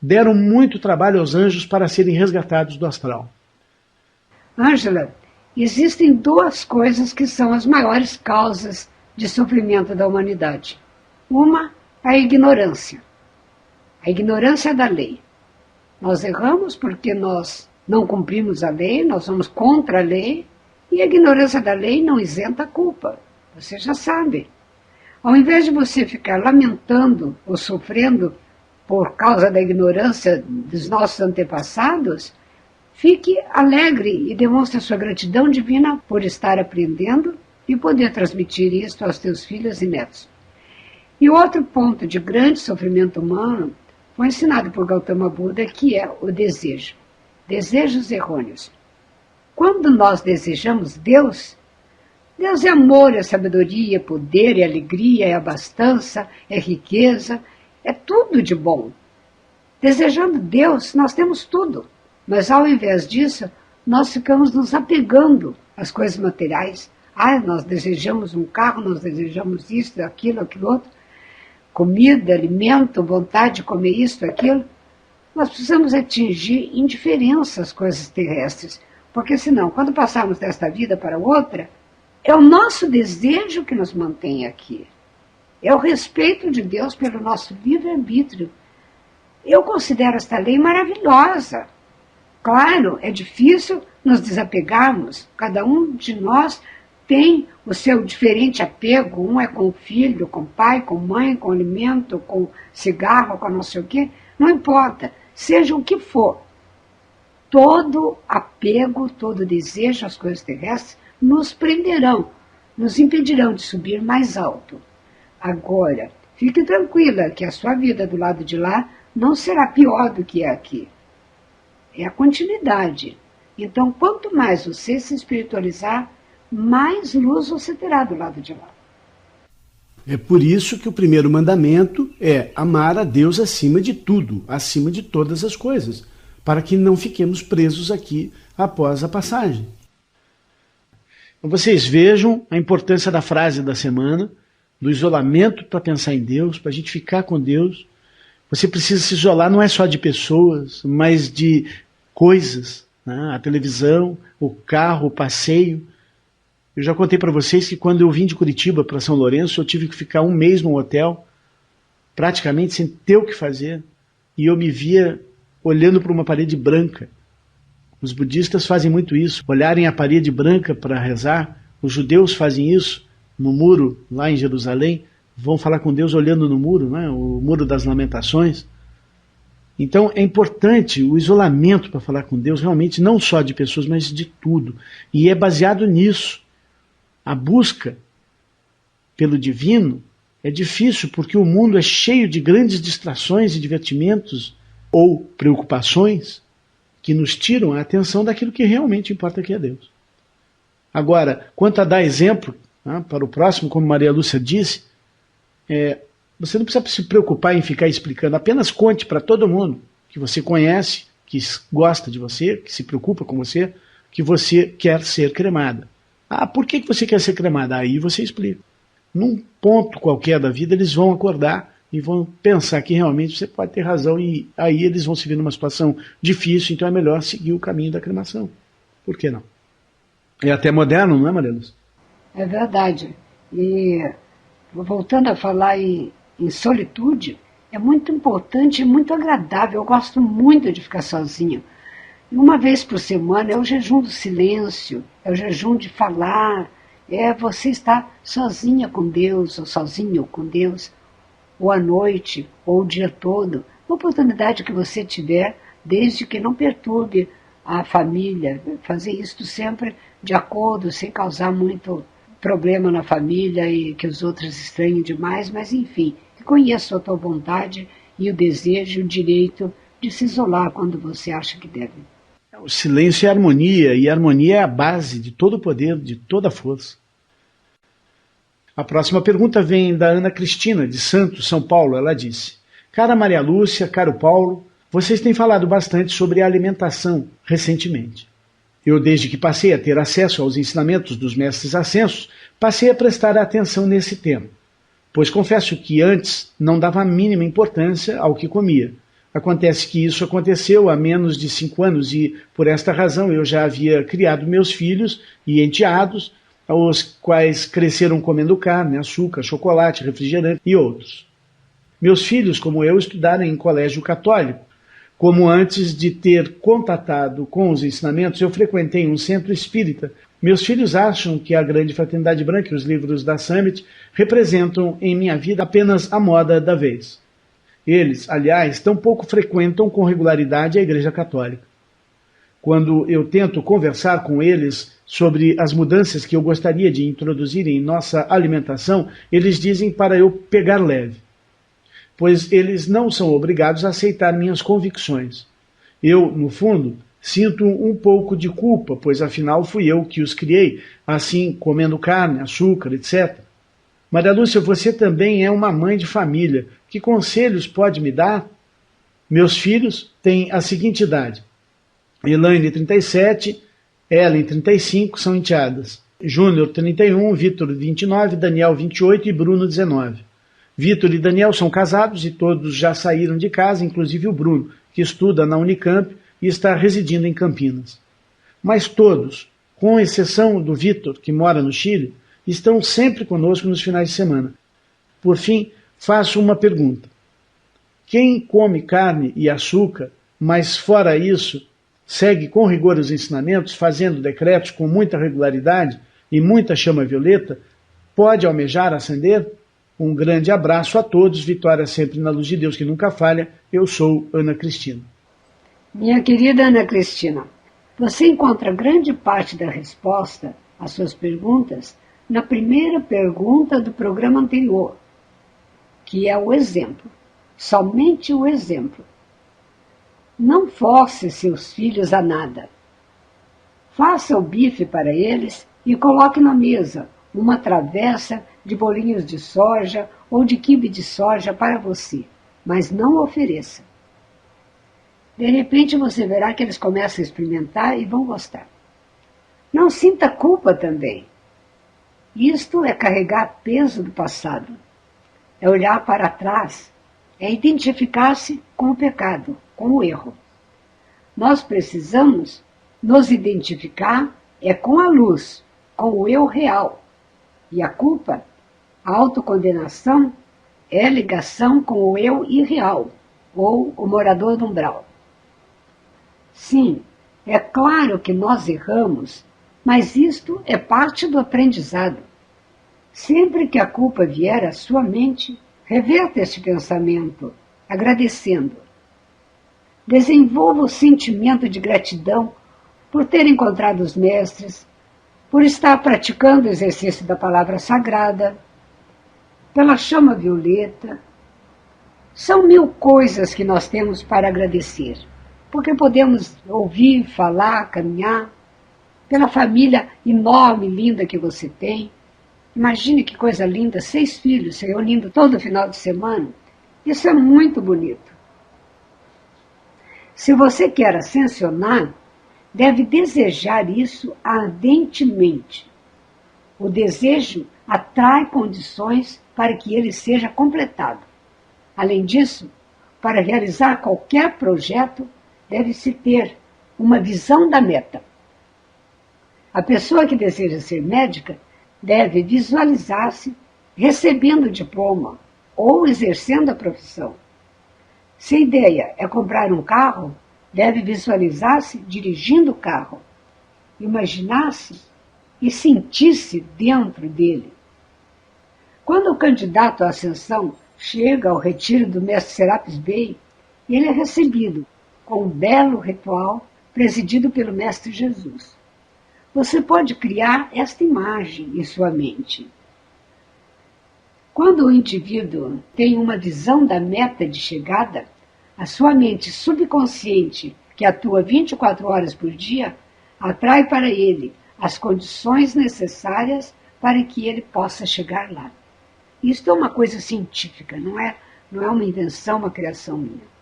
Speaker 2: deram muito trabalho aos anjos para serem resgatados do astral.
Speaker 3: Ângela, existem duas coisas que são as maiores causas de sofrimento da humanidade. Uma, a ignorância. A ignorância da lei. Nós erramos porque nós não cumprimos a lei, nós somos contra a lei, e a ignorância da lei não isenta a culpa. Você já sabe. Ao invés de você ficar lamentando ou sofrendo por causa da ignorância dos nossos antepassados, fique alegre e demonstre a sua gratidão divina por estar aprendendo e poder transmitir isso aos teus filhos e netos. E outro ponto de grande sofrimento humano foi ensinado por Gautama Buda, que é o desejo. Desejos errôneos. Quando nós desejamos Deus, Deus é amor, é sabedoria, é poder, é alegria, é abastança, é riqueza, é tudo de bom. Desejando Deus, nós temos tudo. Mas ao invés disso, nós ficamos nos apegando às coisas materiais. Nós desejamos um carro, nós desejamos isso, aquilo outro. Comida, alimento, vontade de comer isso, aquilo. Nós precisamos atingir indiferença às coisas terrestres. Porque senão, quando passarmos desta vida para outra, é o nosso desejo que nos mantém aqui. É o respeito de Deus pelo nosso livre-arbítrio. Eu considero esta lei maravilhosa. Claro, é difícil nos desapegarmos. Cada um de nós tem o seu diferente apego. Um é com o filho, com o pai, com a mãe, com o alimento, com cigarro, com não sei o quê. Não importa, seja o que for. Todo apego, todo desejo às coisas terrestres nos prenderão, nos impedirão de subir mais alto. Agora, fique tranquila que a sua vida do lado de lá não será pior do que é aqui. É a continuidade. Então, quanto mais você se espiritualizar, mais luz você terá do lado de lá.
Speaker 1: É por isso que o primeiro mandamento é amar a Deus acima de tudo, acima de todas as coisas, para que não fiquemos presos aqui após a passagem. Vocês vejam a importância da frase da semana, do isolamento para pensar em Deus, para a gente ficar com Deus. Você precisa se isolar não é só de pessoas, mas de coisas, né? A televisão, o carro, o passeio. Eu já contei para vocês que quando eu vim de Curitiba para São Lourenço, eu tive que ficar um mês num hotel, praticamente sem ter o que fazer, e eu me via olhando para uma parede branca. Os budistas fazem muito isso, olharem a parede branca para rezar. Os judeus fazem isso no muro, lá em Jerusalém, vão falar com Deus olhando no muro, né? O muro das lamentações.
Speaker 2: Então é importante o isolamento para falar com Deus, realmente não só de pessoas, mas de tudo. E é baseado nisso. A busca pelo divino é difícil porque o mundo é cheio de grandes distrações e divertimentos ou preocupações que nos tiram a atenção daquilo que realmente importa, que é Deus. Agora, quanto a dar exemplo, né, para o próximo, como Maria Lúcia disse, você não precisa se preocupar em ficar explicando, apenas conte para todo mundo que você conhece, que gosta de você, que se preocupa com você, que você quer ser cremada. Ah, por que você quer ser cremada? Aí você explica. Num ponto qualquer da vida, eles vão acordar e vão pensar que realmente você pode ter razão, e aí eles vão se ver numa situação difícil, então é melhor seguir o caminho da cremação. Por que não? É até moderno, não é, Maria Lúcia?
Speaker 3: É verdade. E voltando a falar em solitude, é muito importante e muito agradável. Eu gosto muito de ficar sozinha. E uma vez por semana é o jejum do silêncio, é o jejum de falar, é você estar sozinha com Deus, ou sozinho com Deus, ou à noite, ou o dia todo. Uma oportunidade que você tiver, desde que não perturbe a família, fazer isso sempre de acordo, sem causar muito problema na família e que os outros estranhem demais, mas enfim, que conheça a tua vontade e o desejo e o direito de se isolar quando você acha que deve.
Speaker 2: O silêncio é harmonia, e a harmonia é a base de todo o poder, de toda a força. A próxima pergunta vem da Ana Cristina, de Santos, São Paulo. Ela disse: Cara Maria Lúcia, caro Paulo, vocês têm falado bastante sobre a alimentação recentemente. Eu, desde que passei a ter acesso aos ensinamentos dos mestres ascensos, passei a prestar atenção nesse tema, pois confesso que antes não dava a mínima importância ao que comia. Acontece que isso aconteceu há menos de 5 anos e, por esta razão, eu já havia criado meus filhos e enteados, os quais cresceram comendo carne, açúcar, chocolate, refrigerante e outros. Meus filhos, como eu, estudaram em colégio católico. Como antes de ter contatado com os ensinamentos, eu frequentei um centro espírita. Meus filhos acham que a Grande Fraternidade Branca e os livros da Summit representam em minha vida apenas a moda da vez. Eles, aliás, tampouco frequentam com regularidade a Igreja Católica. Quando eu tento conversar com eles sobre as mudanças que eu gostaria de introduzir em nossa alimentação, eles dizem para eu pegar leve, pois eles não são obrigados a aceitar minhas convicções. Eu, no fundo, sinto um pouco de culpa, pois afinal fui eu que os criei, assim comendo carne, açúcar, etc. Maria Lúcia, você também é uma mãe de família. Que conselhos pode me dar? Meus filhos têm a seguinte idade: Elaine, 37, Ellen, 35, são enteadas. Júnior, 31, Vitor, 29, Daniel, 28 e Bruno, 19. Vitor e Daniel são casados e todos já saíram de casa, inclusive o Bruno, que estuda na Unicamp e está residindo em Campinas. Mas todos, com exceção do Vitor, que mora no Chile, estão sempre conosco nos finais de semana. Por fim, faço uma pergunta. Quem come carne e açúcar, mas fora isso, segue com rigor os ensinamentos, fazendo decretos com muita regularidade e muita chama violeta, pode almejar ascender? Um grande abraço a todos, vitória sempre na luz de Deus que nunca falha. Eu sou Ana Cristina.
Speaker 3: Minha querida Ana Cristina, você encontra grande parte da resposta às suas perguntas na primeira pergunta do programa anterior, que é o exemplo, somente o exemplo. Não force seus filhos a nada. Faça o bife para eles e coloque na mesa uma travessa de bolinhos de soja ou de quibe de soja para você, mas não ofereça. De repente você verá que eles começam a experimentar e vão gostar. Não sinta culpa também. Isto é carregar peso do passado, é olhar para trás, é identificar-se com o pecado, com o erro. Nós precisamos nos identificar com a luz, com o eu real. E a culpa, a autocondenação, é ligação com o eu irreal, ou o morador do umbral. Sim, é claro que nós erramos, mas isto é parte do aprendizado. Sempre que a culpa vier à sua mente, reverta este pensamento, agradecendo. Desenvolva o sentimento de gratidão por ter encontrado os mestres, por estar praticando o exercício da palavra sagrada, pela chama violeta. São 1000 coisas que nós temos para agradecer, porque podemos ouvir, falar, caminhar, pela família enorme, linda que você tem. Imagine que coisa linda, 6 filhos se reunindo todo final de semana. Isso é muito bonito. Se você quer ascensionar, deve desejar isso ardentemente. O desejo atrai condições para que ele seja completado. Além disso, para realizar qualquer projeto, deve-se ter uma visão da meta. A pessoa que deseja ser médica deve visualizar-se recebendo o diploma ou exercendo a profissão. Se a ideia é comprar um carro, deve visualizar-se dirigindo o carro, imaginar-se e sentir-se dentro dele. Quando o candidato à ascensão chega ao retiro do mestre Serapis Bey, ele é recebido com um belo ritual presidido pelo mestre Jesus. Você pode criar esta imagem em sua mente. Quando o indivíduo tem uma visão da meta de chegada, a sua mente subconsciente, que atua 24 horas por dia, atrai para ele as condições necessárias para que ele possa chegar lá. Isso é uma coisa científica, não é uma invenção, uma criação minha.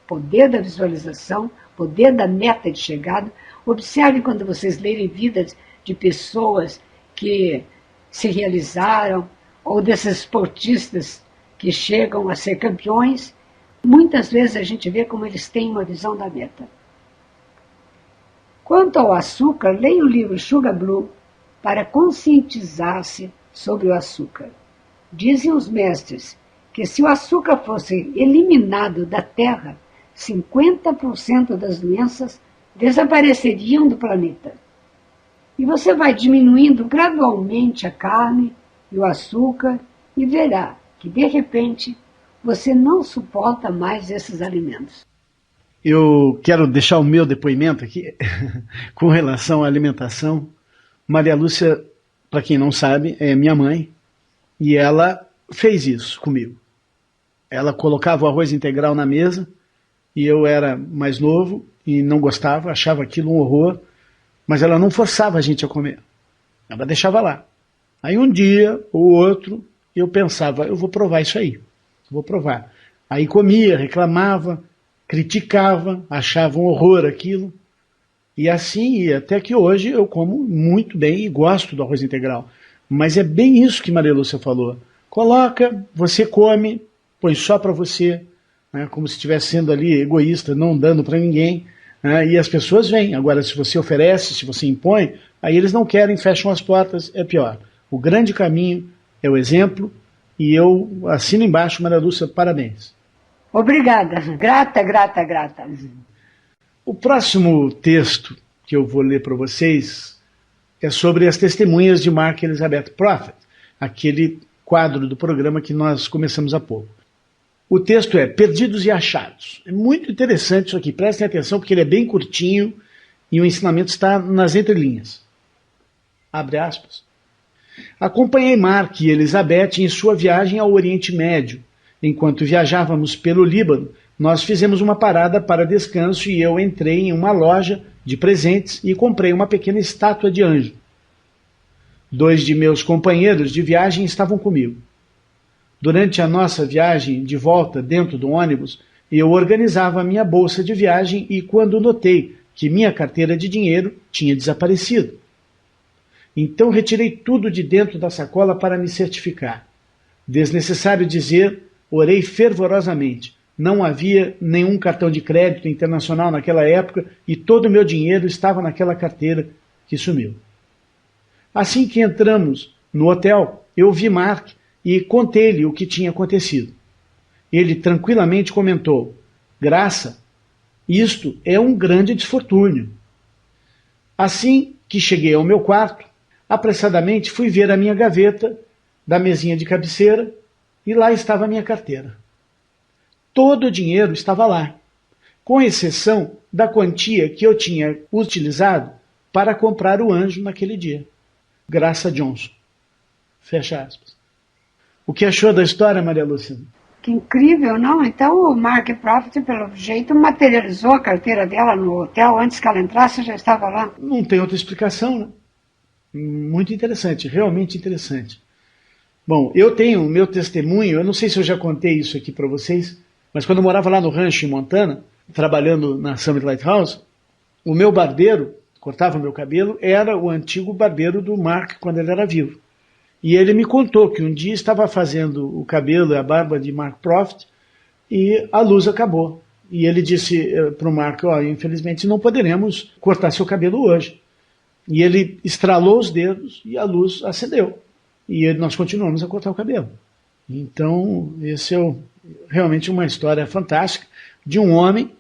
Speaker 3: Poder da visualização, poder da meta de chegada. Observe quando vocês lerem vidas de pessoas que se realizaram, ou desses esportistas que chegam a ser campeões, muitas vezes a gente vê como eles têm uma visão da meta. Quanto ao açúcar, leia o livro Sugar Blue para conscientizar-se sobre o açúcar. Dizem os mestres que se o açúcar fosse eliminado da Terra, 50% das doenças desapareceriam do planeta. E você vai diminuindo gradualmente a carne e o açúcar e verá que, de repente, você não suporta mais esses alimentos.
Speaker 2: Eu quero deixar o meu depoimento aqui com relação à alimentação. Maria Lúcia, para quem não sabe, é minha mãe e ela fez isso comigo. Ela colocava o arroz integral na mesa e eu era mais novo e não gostava, achava aquilo um horror, mas ela não forçava a gente a comer. Ela deixava lá. Aí um dia ou outro eu pensava, eu vou provar isso aí, vou provar. Aí comia, reclamava, criticava, achava um horror aquilo. E assim ia, até que hoje eu como muito bem e gosto do arroz integral. Mas é bem isso que Maria Lúcia falou. Coloca, você come, põe só para você, né, como se estivesse sendo ali egoísta, não dando para ninguém. Né, e as pessoas vêm. Agora, se você oferece, se você impõe, aí eles não querem, fecham as portas, é pior. O grande caminho é o exemplo e eu assino embaixo, Maria Lúcia, parabéns.
Speaker 3: Obrigada. Grata, grata, grata.
Speaker 2: O próximo texto que eu vou ler para vocês é sobre as testemunhas de Mark Elizabeth Prophet, aquele quadro do programa que nós começamos há pouco. O texto é Perdidos e Achados. É muito interessante isso aqui, prestem atenção porque ele é bem curtinho e o ensinamento está nas entrelinhas. Abre aspas. Acompanhei Mark e Elizabeth em sua viagem ao Oriente Médio. Enquanto viajávamos pelo Líbano, nós fizemos uma parada para descanso e eu entrei em uma loja de presentes e comprei uma pequena estátua de anjo. 2 de meus companheiros de viagem estavam comigo. Durante a nossa viagem de volta dentro do ônibus, eu organizava a minha bolsa de viagem e quando notei que minha carteira de dinheiro tinha desaparecido. Então retirei tudo de dentro da sacola para me certificar. Desnecessário dizer, orei fervorosamente. Não havia nenhum cartão de crédito internacional naquela época e todo o meu dinheiro estava naquela carteira que sumiu. Assim que entramos no hotel, eu vi Mark e contei-lhe o que tinha acontecido. Ele tranquilamente comentou, Graça, isto é um grande desfortúnio. Assim que cheguei ao meu quarto, apressadamente fui ver a minha gaveta da mesinha de cabeceira e lá estava a minha carteira. Todo o dinheiro estava lá. com exceção da quantia que eu tinha utilizado para comprar o anjo naquele dia. Graça Johnson. Fecha aspas. O que achou da história, Maria Lúcia?
Speaker 3: Que incrível, não? Então o Mark Profit, pelo jeito, materializou a carteira dela no hotel. Antes que ela entrasse, já estava lá.
Speaker 2: Não tem outra explicação, né? Muito interessante, realmente interessante. Bom, eu tenho o meu testemunho, eu não sei se eu já contei isso aqui para vocês, mas quando eu morava lá no rancho em Montana, trabalhando na Summit Lighthouse, o meu barbeiro, cortava o meu cabelo, era o antigo barbeiro do Mark quando ele era vivo. E ele me contou que um dia estava fazendo o cabelo e a barba de Mark Profit e a luz acabou. E ele disse para o Mark, infelizmente não poderemos cortar seu cabelo hoje. E ele estralou os dedos e a luz acendeu. E nós continuamos a cortar o cabelo. Então, esse é realmente uma história fantástica de um homem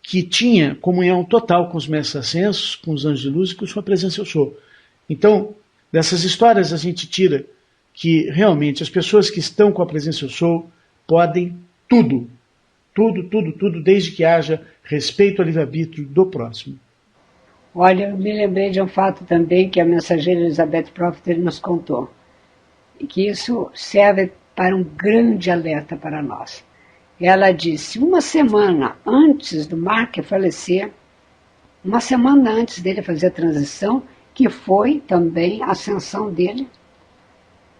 Speaker 2: que tinha comunhão total com os mestres ascensos, com os anjos de luz e com sua presença eu sou. Então, dessas histórias a gente tira que realmente as pessoas que estão com a presença eu sou podem tudo, desde que haja respeito ao livre-arbítrio do próximo.
Speaker 3: Olha, eu me lembrei de um fato também que a mensageira Elizabeth Profit nos contou, e que isso serve para um grande alerta para nós. Ela disse, uma semana antes do Mark falecer, uma semana antes dele fazer a transição, que foi também a ascensão dele,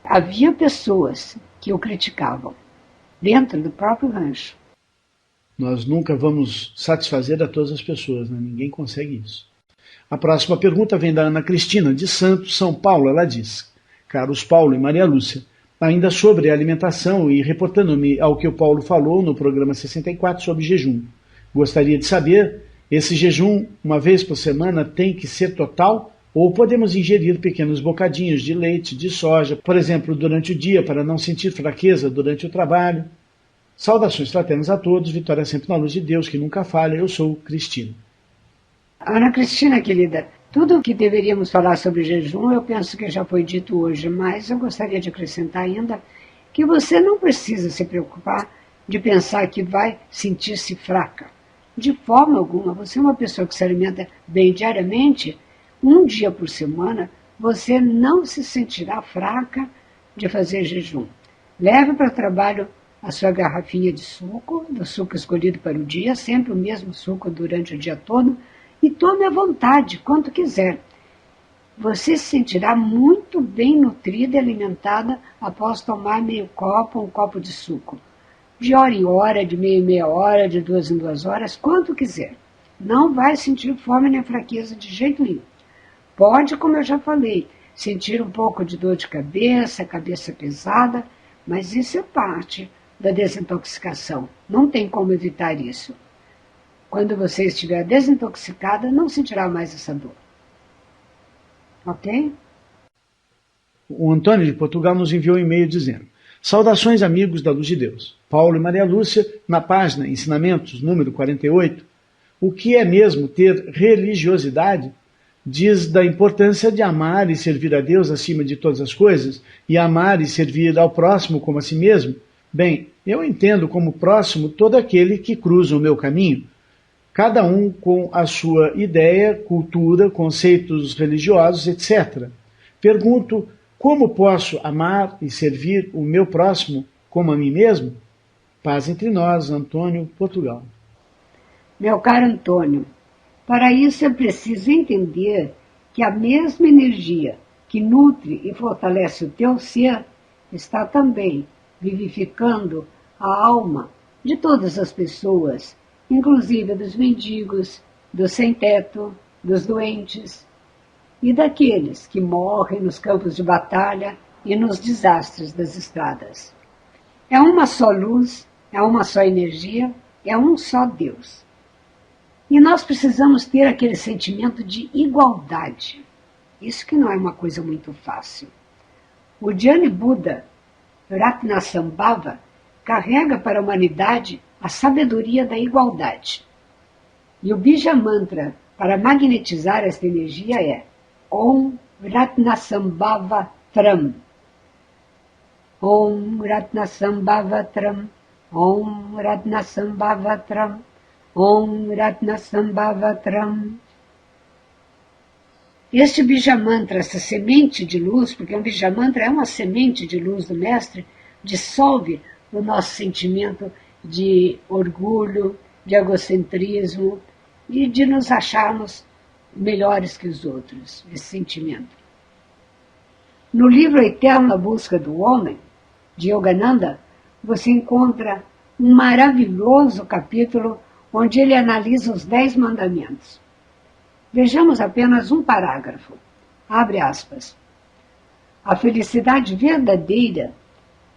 Speaker 3: havia pessoas que o criticavam, dentro do próprio rancho.
Speaker 2: Nós nunca vamos satisfazer a todas as pessoas, né? Ninguém consegue isso. A próxima pergunta vem da Ana Cristina, de Santos, São Paulo. Ela diz, caros Paulo e Maria Lúcia, ainda sobre alimentação e reportando-me ao que o Paulo falou no programa 64 sobre jejum. Gostaria de saber, esse jejum, uma vez por semana, tem que ser total ou podemos ingerir pequenos bocadinhos de leite, de soja, por exemplo, durante o dia, para não sentir fraqueza durante o trabalho? Saudações fraternas a todos, vitória sempre na luz de Deus, que nunca falha. Eu sou Cristina.
Speaker 3: Ana Cristina, querida, tudo o que deveríamos falar sobre jejum, eu penso que já foi dito hoje, mas eu gostaria de acrescentar ainda que você não precisa se preocupar de pensar que vai sentir-se fraca. De forma alguma, você é uma pessoa que se alimenta bem diariamente, um dia por semana, você não se sentirá fraca de fazer jejum. Leve para o trabalho a sua garrafinha de suco, do suco escolhido para o dia, sempre o mesmo suco durante o dia todo, e tome à vontade, quanto quiser. Você se sentirá muito bem nutrida e alimentada após tomar meio copo ou um copo de suco. De hora em hora, de meia em meia hora, de 2 em 2 horas, quanto quiser. Não vai sentir fome nem fraqueza de jeito nenhum. Pode, como eu já falei, sentir um pouco de dor de cabeça, cabeça pesada, mas isso é parte da desintoxicação. Não tem como evitar isso. Quando você estiver desintoxicada, não sentirá mais essa dor. Ok?
Speaker 2: O Antônio de Portugal nos enviou um e-mail dizendo: saudações amigos da Luz de Deus. Paulo e Maria Lúcia, na página Ensinamentos, número 48, o que é mesmo ter religiosidade? Diz da importância de amar e servir a Deus acima de todas as coisas, e amar e servir ao próximo como a si mesmo. Bem, eu entendo como próximo todo aquele que cruza o meu caminho, cada um com a sua ideia, cultura, conceitos religiosos, etc. Pergunto, como posso amar e servir o meu próximo como a mim mesmo? Paz entre nós, Antônio, Portugal.
Speaker 3: Meu caro Antônio, para isso é preciso entender que a mesma energia que nutre e fortalece o teu ser está também vivificando a alma de todas as pessoas, inclusive dos mendigos, dos sem-teto, dos doentes e daqueles que morrem nos campos de batalha e nos desastres das estradas. É uma só luz, é uma só energia, é um só Deus. E nós precisamos ter aquele sentimento de igualdade. Isso que não é uma coisa muito fácil. O Dhyani Buddha, Ratnasambhava, carrega para a humanidade a sabedoria da igualdade. E o Bija Mantra para magnetizar esta energia é Om Ratnasambhava Tram. Om Ratnasambhava Tram. Om Ratnasambhava Tram. Om Ratnasambhavatram. Este Bijamantra, essa semente de luz, porque um Bijamantra é uma semente de luz do Mestre, dissolve o nosso sentimento de orgulho, de egocentrismo e de nos acharmos melhores que os outros, esse sentimento. No livro A Eterna Busca do Homem, de Yogananda, você encontra um maravilhoso capítulo onde ele analisa os 10 mandamentos. Vejamos apenas um parágrafo. Abre aspas. A felicidade verdadeira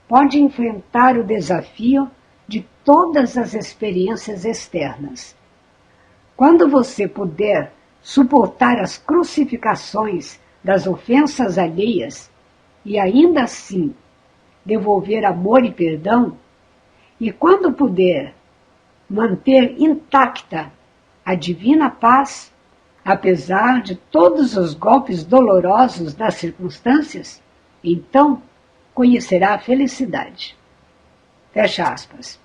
Speaker 3: pode enfrentar o desafio de todas as experiências externas. Quando você puder suportar as crucificações das ofensas alheias e ainda assim devolver amor e perdão, e quando puder manter intacta a divina paz, apesar de todos os golpes dolorosos das circunstâncias, então conhecerá a felicidade. Fecha aspas.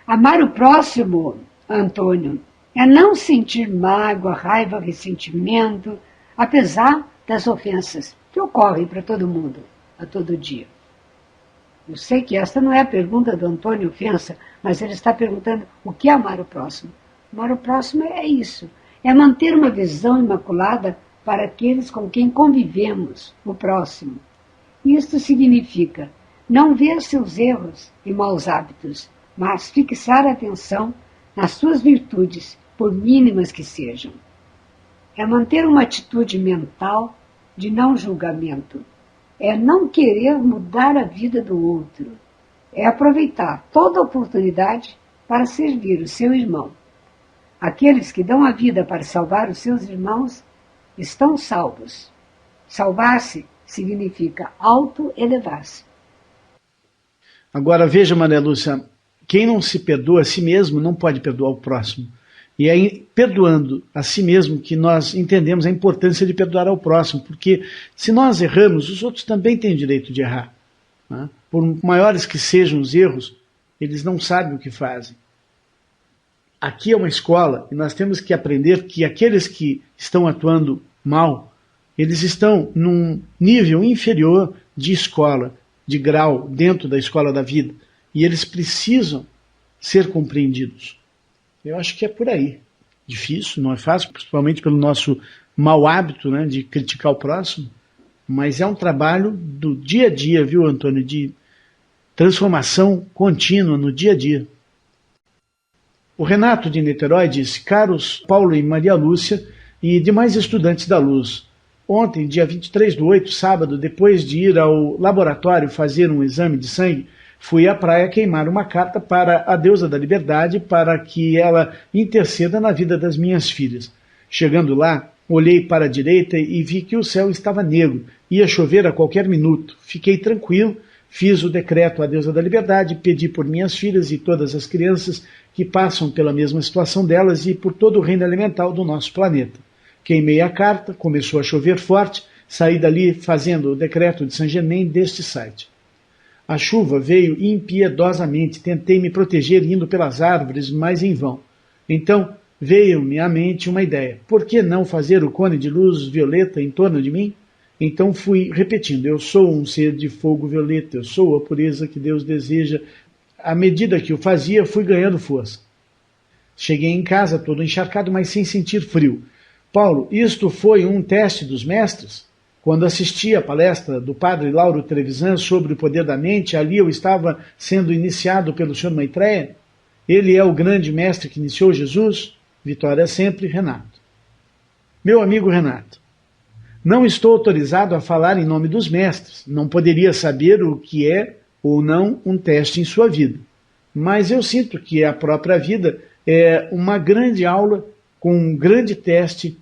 Speaker 3: Amar o próximo, Antônio, é não sentir mágoa, raiva, ressentimento, apesar das ofensas que ocorrem para todo mundo, a todo dia. Eu sei que esta não é a pergunta do Antônio Ofensa, mas ele está perguntando o que é amar o próximo. Amar o próximo é isso, é manter uma visão imaculada para aqueles com quem convivemos, o próximo. Isto significa não ver seus erros e maus hábitos, mas fixar a atenção nas suas virtudes, por mínimas que sejam. É manter uma atitude mental de não julgamento. É não querer mudar a vida do outro. É aproveitar toda oportunidade para servir o seu irmão. Aqueles que dão a vida para salvar os seus irmãos estão salvos. Salvar-se significa auto-elevar-se.
Speaker 2: Agora veja, Maria Lúcia, quem não se perdoa a si mesmo não pode perdoar o próximo. E é perdoando a si mesmo que nós entendemos a importância de perdoar ao próximo, porque se nós erramos, os outros também têm o direito de errar. Né? Por maiores que sejam os erros, eles não sabem o que fazem. Aqui é uma escola e nós temos que aprender que aqueles que estão atuando mal, eles estão num nível inferior de escola, de grau, dentro da escola da vida. E eles precisam ser compreendidos. Eu acho que é por aí. Difícil, não é fácil, principalmente pelo nosso mau hábito, né, de criticar o próximo, mas é um trabalho do dia a dia, viu, Antônio, de transformação contínua no dia a dia. O Renato de Niterói disse: caros Paulo e Maria Lúcia e demais estudantes da Luz, ontem, dia 23/8, sábado, depois de ir ao laboratório fazer um exame de sangue, fui à praia queimar uma carta para a deusa da liberdade para que ela interceda na vida das minhas filhas. Chegando lá, olhei para a direita e vi que o céu estava negro, ia chover a qualquer minuto. Fiquei tranquilo, fiz o decreto à deusa da liberdade, pedi por minhas filhas e todas as crianças que passam pela mesma situação delas e por todo o reino elemental do nosso planeta. Queimei a carta, começou a chover forte, saí dali fazendo o decreto de Saint Germain deste site. A chuva veio impiedosamente, tentei me proteger indo pelas árvores, mas em vão. Então veio-me à mente uma ideia: por que não fazer o cone de luz violeta em torno de mim? Então fui repetindo: eu sou um ser de fogo violeta, eu sou a pureza que Deus deseja. À medida que eu fazia, fui ganhando força. Cheguei em casa todo encharcado, mas sem sentir frio. Paulo, isto foi um teste dos mestres? Quando assisti a palestra do padre Lauro Trevisan sobre o poder da mente, ali eu estava sendo iniciado pelo Sr. Maitreya. Ele é o grande mestre que iniciou Jesus. Vitória sempre, Renato. Meu amigo Renato, não estou autorizado a falar em nome dos mestres. Não poderia saber o que é ou não um teste em sua vida. Mas eu sinto que a própria vida é uma grande aula com um grande teste,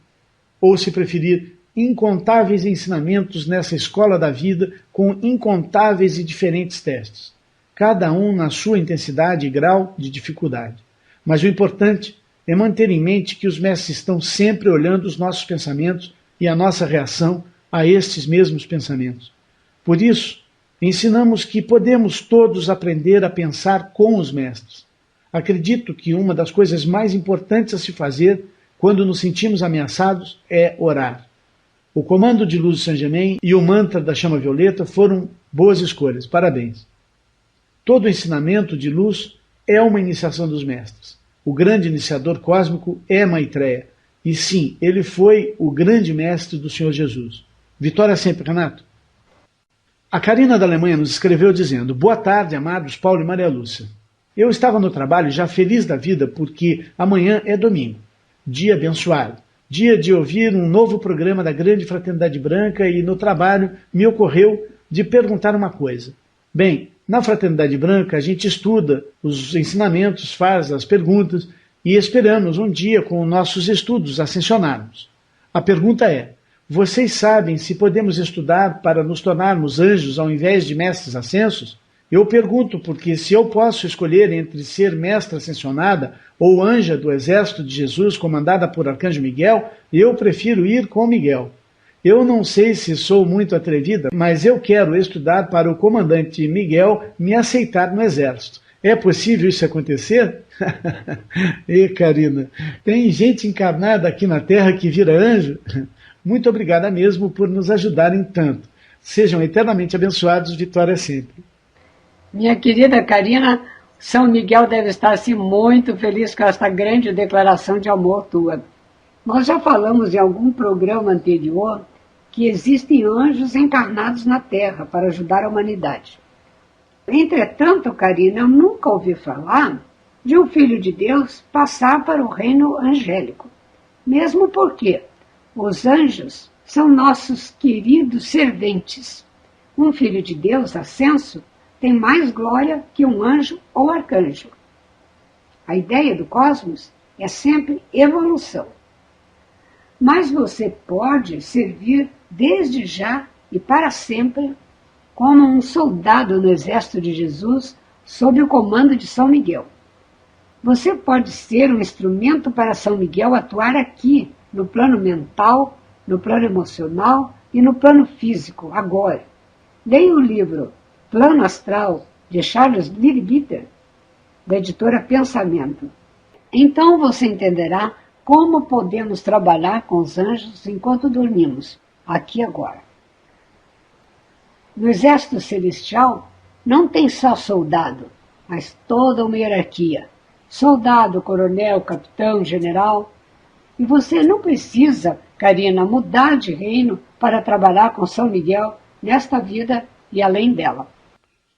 Speaker 2: ou se preferir, incontáveis ensinamentos nessa escola da vida com incontáveis e diferentes testes, cada um na sua intensidade e grau de dificuldade. Mas o importante é manter em mente que os mestres estão sempre olhando os nossos pensamentos e a nossa reação a estes mesmos pensamentos. Por isso, ensinamos que podemos todos aprender a pensar com os mestres. acredito que uma das coisas mais importantes a se fazer quando nos sentimos ameaçados é orar. O comando de luz do Saint-Germain e o mantra da chama violeta foram boas escolhas. Parabéns. Todo ensinamento de luz é uma iniciação dos mestres. O grande iniciador cósmico é Maitreya. E sim, ele foi o grande mestre do Senhor Jesus. Vitória sempre, Renato. A Karina da Alemanha nos escreveu dizendo: boa tarde, amados Paulo e Maria Lúcia. Eu estava no trabalho já feliz da vida porque amanhã é domingo, dia abençoado, dia de ouvir um novo programa da Grande Fraternidade Branca, e no trabalho me ocorreu de perguntar uma coisa. Bem, na Fraternidade Branca a gente estuda os ensinamentos, faz as perguntas e esperamos um dia com nossos estudos ascensionarmos. A pergunta é: vocês sabem se podemos estudar para nos tornarmos anjos ao invés de mestres ascensos? Eu pergunto porque se eu posso escolher entre ser mestra ascensionada ou anja do exército de Jesus comandada por Arcanjo Miguel, eu prefiro ir com Miguel. Eu não sei se sou muito atrevida, mas eu quero estudar para o comandante Miguel me aceitar no exército. É possível isso acontecer? E Karina, tem gente encarnada aqui na Terra que vira anjo? Muito obrigada mesmo por nos ajudarem tanto. Sejam eternamente abençoados, vitória sempre.
Speaker 3: Minha querida Karina, São Miguel deve estar assim, muito feliz com esta grande declaração de amor tua. Nós já falamos em algum programa anterior que existem anjos encarnados na Terra para ajudar a humanidade. Entretanto, Karina, eu nunca ouvi falar de um filho de Deus passar para o reino angélico. Mesmo porque os anjos são nossos queridos serventes. Um filho de Deus ascenso tem mais glória que um anjo ou arcanjo. A ideia do cosmos é sempre evolução. Mas você pode servir desde já e para sempre como um soldado no exército de Jesus sob o comando de São Miguel. Você pode ser um instrumento para São Miguel atuar aqui, no plano mental, no plano emocional e no plano físico, agora. Leia o livro Plano Astral, de Charles Leadbeater, da editora Pensamento. Então você entenderá como podemos trabalhar com os anjos enquanto dormimos, aqui e agora. No exército celestial não tem só soldado, mas toda uma hierarquia. Soldado, coronel, capitão, general. E você não precisa, Karina, mudar de reino para trabalhar com São Miguel nesta vida e além dela.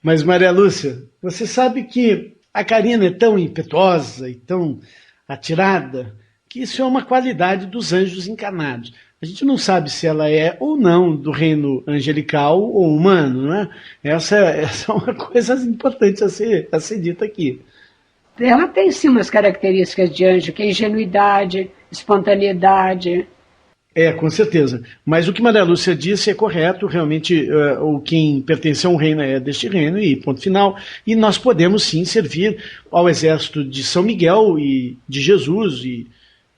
Speaker 2: Mas, Maria Lúcia, você sabe que a Karina é tão impetuosa e tão atirada que isso é uma qualidade dos anjos encarnados. A gente não sabe se ela é ou não do reino angelical ou humano, né? Essa é uma coisa importante a ser dita aqui.
Speaker 3: Ela tem sim umas características de anjo, que é ingenuidade, espontaneidade.
Speaker 2: Com certeza. Mas o que Maria Lúcia disse é correto. Realmente, quem pertence a um reino é deste reino e ponto final. E nós podemos sim servir ao exército de São Miguel e de Jesus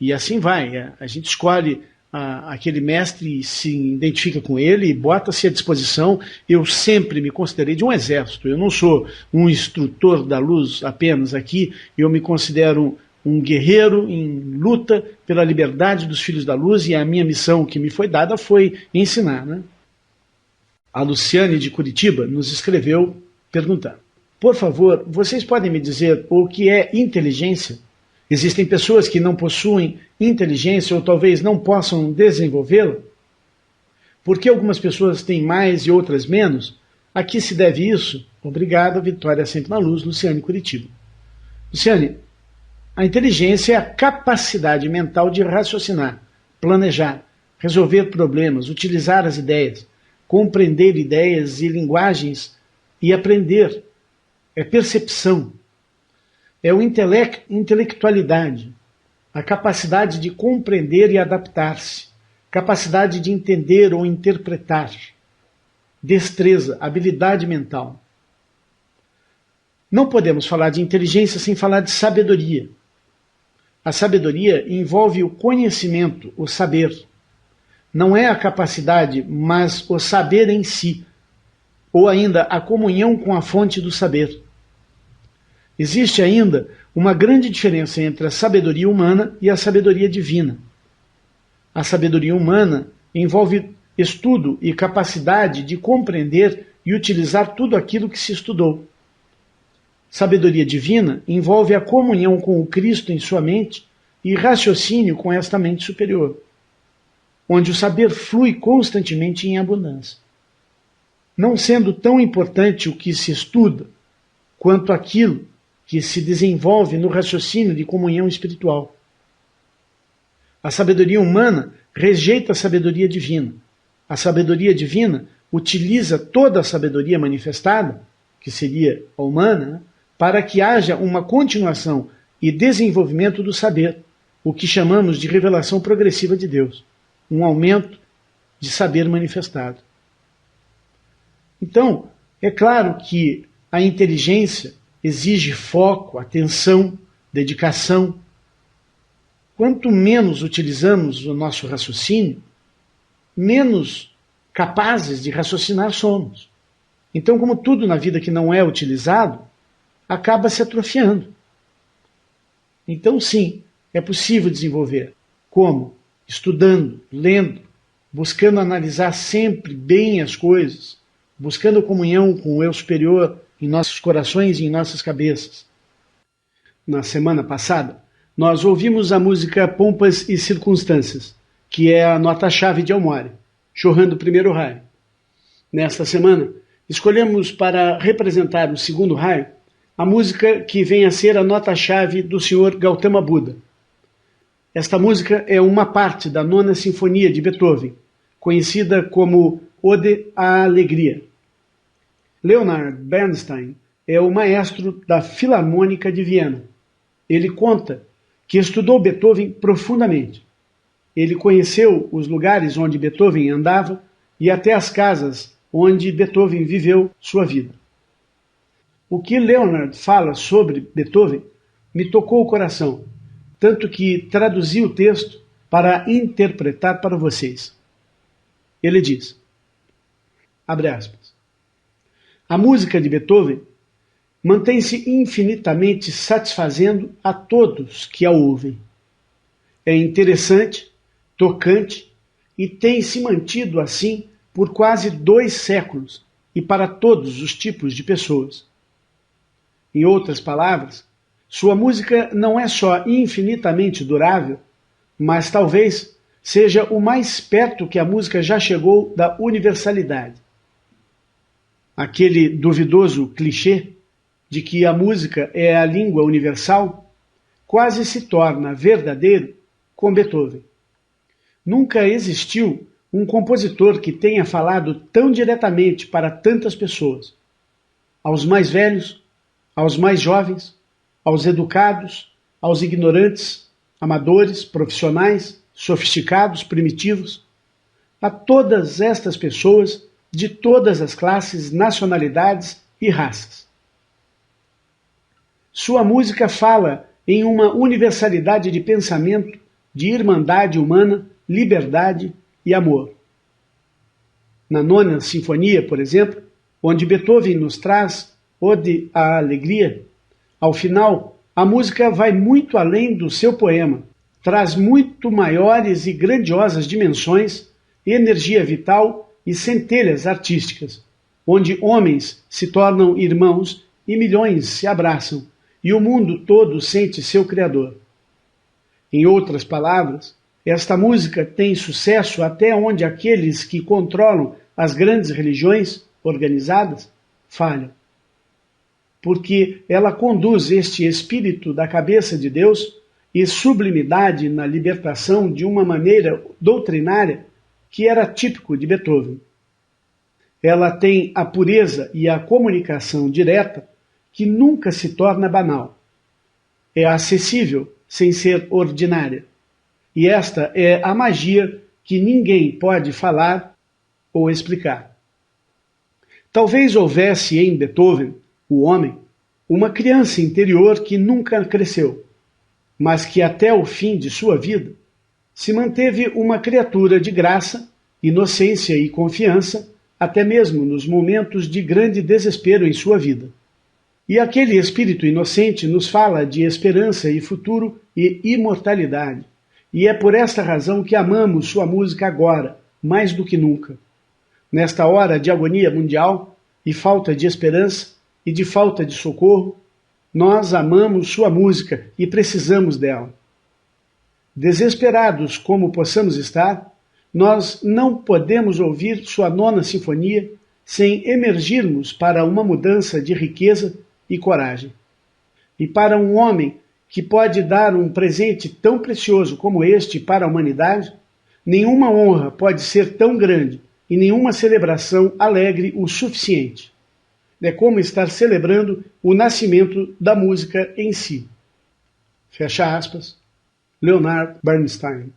Speaker 2: e assim vai. A gente escolhe aquele mestre e se identifica com ele e bota-se à disposição. Eu sempre me considerei de um exército. Eu não sou um instrutor da luz apenas aqui. Eu me considero um guerreiro em luta pela liberdade dos filhos da luz, e a minha missão que me foi dada foi ensinar, né? A Luciane de Curitiba nos escreveu perguntando: por favor, vocês podem me dizer o que é inteligência? Existem pessoas que não possuem inteligência ou talvez não possam desenvolvê-la? Por que algumas pessoas têm mais e outras menos? A que se deve isso? Obrigado, Vitória sempre na luz, Luciane Curitiba. Luciane, a inteligência é a capacidade mental de raciocinar, planejar, resolver problemas, utilizar as ideias, compreender ideias e linguagens e aprender. É percepção. É o intelectualidade, a capacidade de compreender e adaptar-se, capacidade de entender ou interpretar, destreza, habilidade mental. Não podemos falar de inteligência sem falar de sabedoria. A sabedoria envolve o conhecimento, o saber. Não é a capacidade, mas o saber em si, ou ainda a comunhão com a fonte do saber. Existe ainda uma grande diferença entre a sabedoria humana e a sabedoria divina. A sabedoria humana envolve estudo e capacidade de compreender e utilizar tudo aquilo que se estudou. Sabedoria divina envolve a comunhão com o Cristo em sua mente e raciocínio com esta mente superior, onde o saber flui constantemente em abundância, não sendo tão importante o que se estuda quanto aquilo que se desenvolve no raciocínio de comunhão espiritual. A sabedoria humana rejeita a sabedoria divina. A sabedoria divina utiliza toda a sabedoria manifestada, que seria a humana, né, para que haja uma continuação e desenvolvimento do saber, o que chamamos de revelação progressiva de Deus, um aumento de saber manifestado. Então, é claro que a inteligência exige foco, atenção, dedicação. Quanto menos utilizamos o nosso raciocínio, menos capazes de raciocinar somos. Então, como tudo na vida que não é utilizado, acaba se atrofiando. Então, sim, é possível desenvolver. Como? Estudando, lendo, buscando analisar sempre bem as coisas, buscando comunhão com o eu superior em nossos corações e em nossas cabeças. Na semana passada, nós ouvimos a música Pompas e Circunstâncias, que é a nota-chave de Elmore, Chorrando o Primeiro Raio. Nesta semana, escolhemos para representar o segundo raio a música que vem a ser a nota-chave do Sr. Gautama Buda. Esta música é uma parte da Nona Sinfonia de Beethoven, conhecida como Ode à Alegria. Leonard Bernstein é o maestro da Filarmônica de Viena. Ele conta que estudou Beethoven profundamente. Ele conheceu os lugares onde Beethoven andava e até as casas onde Beethoven viveu sua vida. O que Leonard fala sobre Beethoven me tocou o coração, tanto que traduzi o texto para interpretar para vocês. Ele diz, abre aspas, a música de Beethoven mantém-se infinitamente satisfazendo a todos que a ouvem. É interessante, tocante e tem se mantido assim por quase 2 séculos e para todos os tipos de pessoas. Em outras palavras, sua música não é só infinitamente durável, mas talvez seja o mais perto que a música já chegou da universalidade. Aquele duvidoso clichê de que a música é a língua universal quase se torna verdadeiro com Beethoven. Nunca existiu um compositor que tenha falado tão diretamente para tantas pessoas, aos mais velhos, aos mais jovens, aos educados, aos ignorantes, amadores, profissionais, sofisticados, primitivos, a todas estas pessoas de todas as classes, nacionalidades e raças. Sua música fala em uma universalidade de pensamento, de irmandade humana, liberdade e amor. Na Nona Sinfonia, por exemplo, onde Beethoven nos traz Ode à Alegria, ao final, a música vai muito além do seu poema, traz muito maiores e grandiosas dimensões, energia vital e centelhas artísticas, onde homens se tornam irmãos e milhões se abraçam, e o mundo todo sente seu Criador. Em outras palavras, esta música tem sucesso até onde aqueles que controlam as grandes religiões organizadas falham. Porque ela conduz este espírito da cabeça de Deus e sublimidade na libertação de uma maneira doutrinária que era típico de Beethoven. Ela tem a pureza e a comunicação direta que nunca se torna banal. É acessível sem ser ordinária. E esta é a magia que ninguém pode falar ou explicar. Talvez houvesse em Beethoven, o homem, uma criança interior que nunca cresceu, mas que até o fim de sua vida se manteve uma criatura de graça, inocência e confiança, até mesmo nos momentos de grande desespero em sua vida. E aquele espírito inocente nos fala de esperança e futuro e imortalidade. E é por esta razão que amamos sua música agora, mais do que nunca. Nesta hora de agonia mundial e falta de esperança e de falta de socorro, nós amamos sua música e precisamos dela. Desesperados como possamos estar, nós não podemos ouvir sua nona sinfonia sem emergirmos para uma mudança de riqueza e coragem. E para um homem que pode dar um presente tão precioso como este para a humanidade, nenhuma honra pode ser tão grande e nenhuma celebração alegre o suficiente. É como estar celebrando o nascimento da música em si. Fecha aspas. Leonard Bernstein.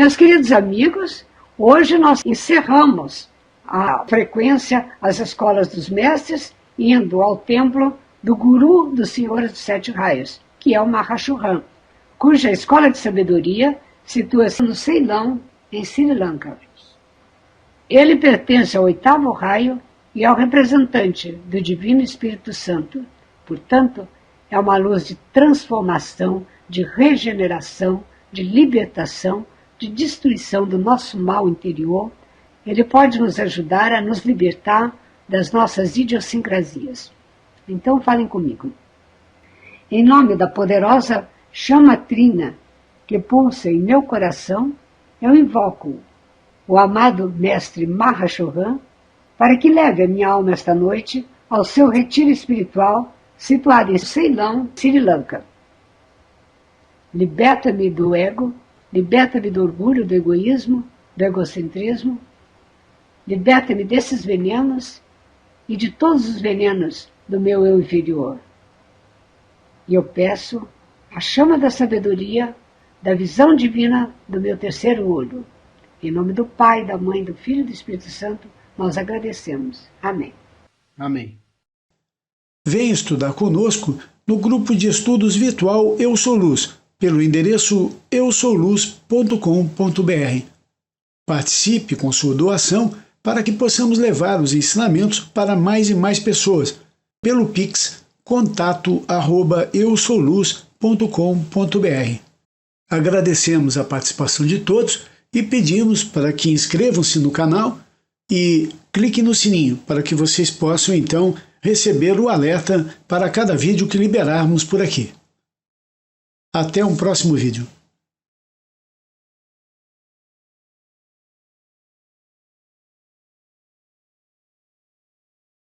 Speaker 3: Meus queridos amigos, hoje nós encerramos a frequência às escolas dos mestres, indo ao templo do Guru dos Senhores dos Sete Raios, que é o Mahashohan, cuja escola de sabedoria situa-se no Ceilão, em Sri Lanka. Ele pertence ao 8º raio e ao representante do Divino Espírito Santo. Portanto, é uma luz de transformação, de regeneração, de libertação, de destruição do nosso mal interior. Ele pode nos ajudar a nos libertar das nossas idiosincrasias. Então falem comigo. Em nome da poderosa chama trina que pulsa em meu coração, eu invoco o amado Mestre Mahashohan para que leve a minha alma esta noite ao seu retiro espiritual situado em Ceilão, Sri Lanka. Liberta-me do ego, liberta-me do orgulho, do egoísmo, do egocentrismo. Liberta-me desses venenos e de todos os venenos do meu eu inferior. E eu peço a chama da sabedoria, da visão divina do meu terceiro olho. Em nome do Pai, da Mãe, do Filho e do Espírito Santo, nós agradecemos. Amém.
Speaker 2: Amém.
Speaker 1: Venha estudar conosco no grupo de estudos virtual Eu Sou Luz, pelo endereço eusouluz.com.br. Participe com sua doação para que possamos levar os ensinamentos para mais e mais pessoas, pelo Pix contato@eusouluz.com.br. Agradecemos a participação de todos e pedimos para que inscrevam-se no canal e cliquem no sininho para que vocês possam então receber o alerta para cada vídeo que liberarmos por aqui. Até um próximo vídeo.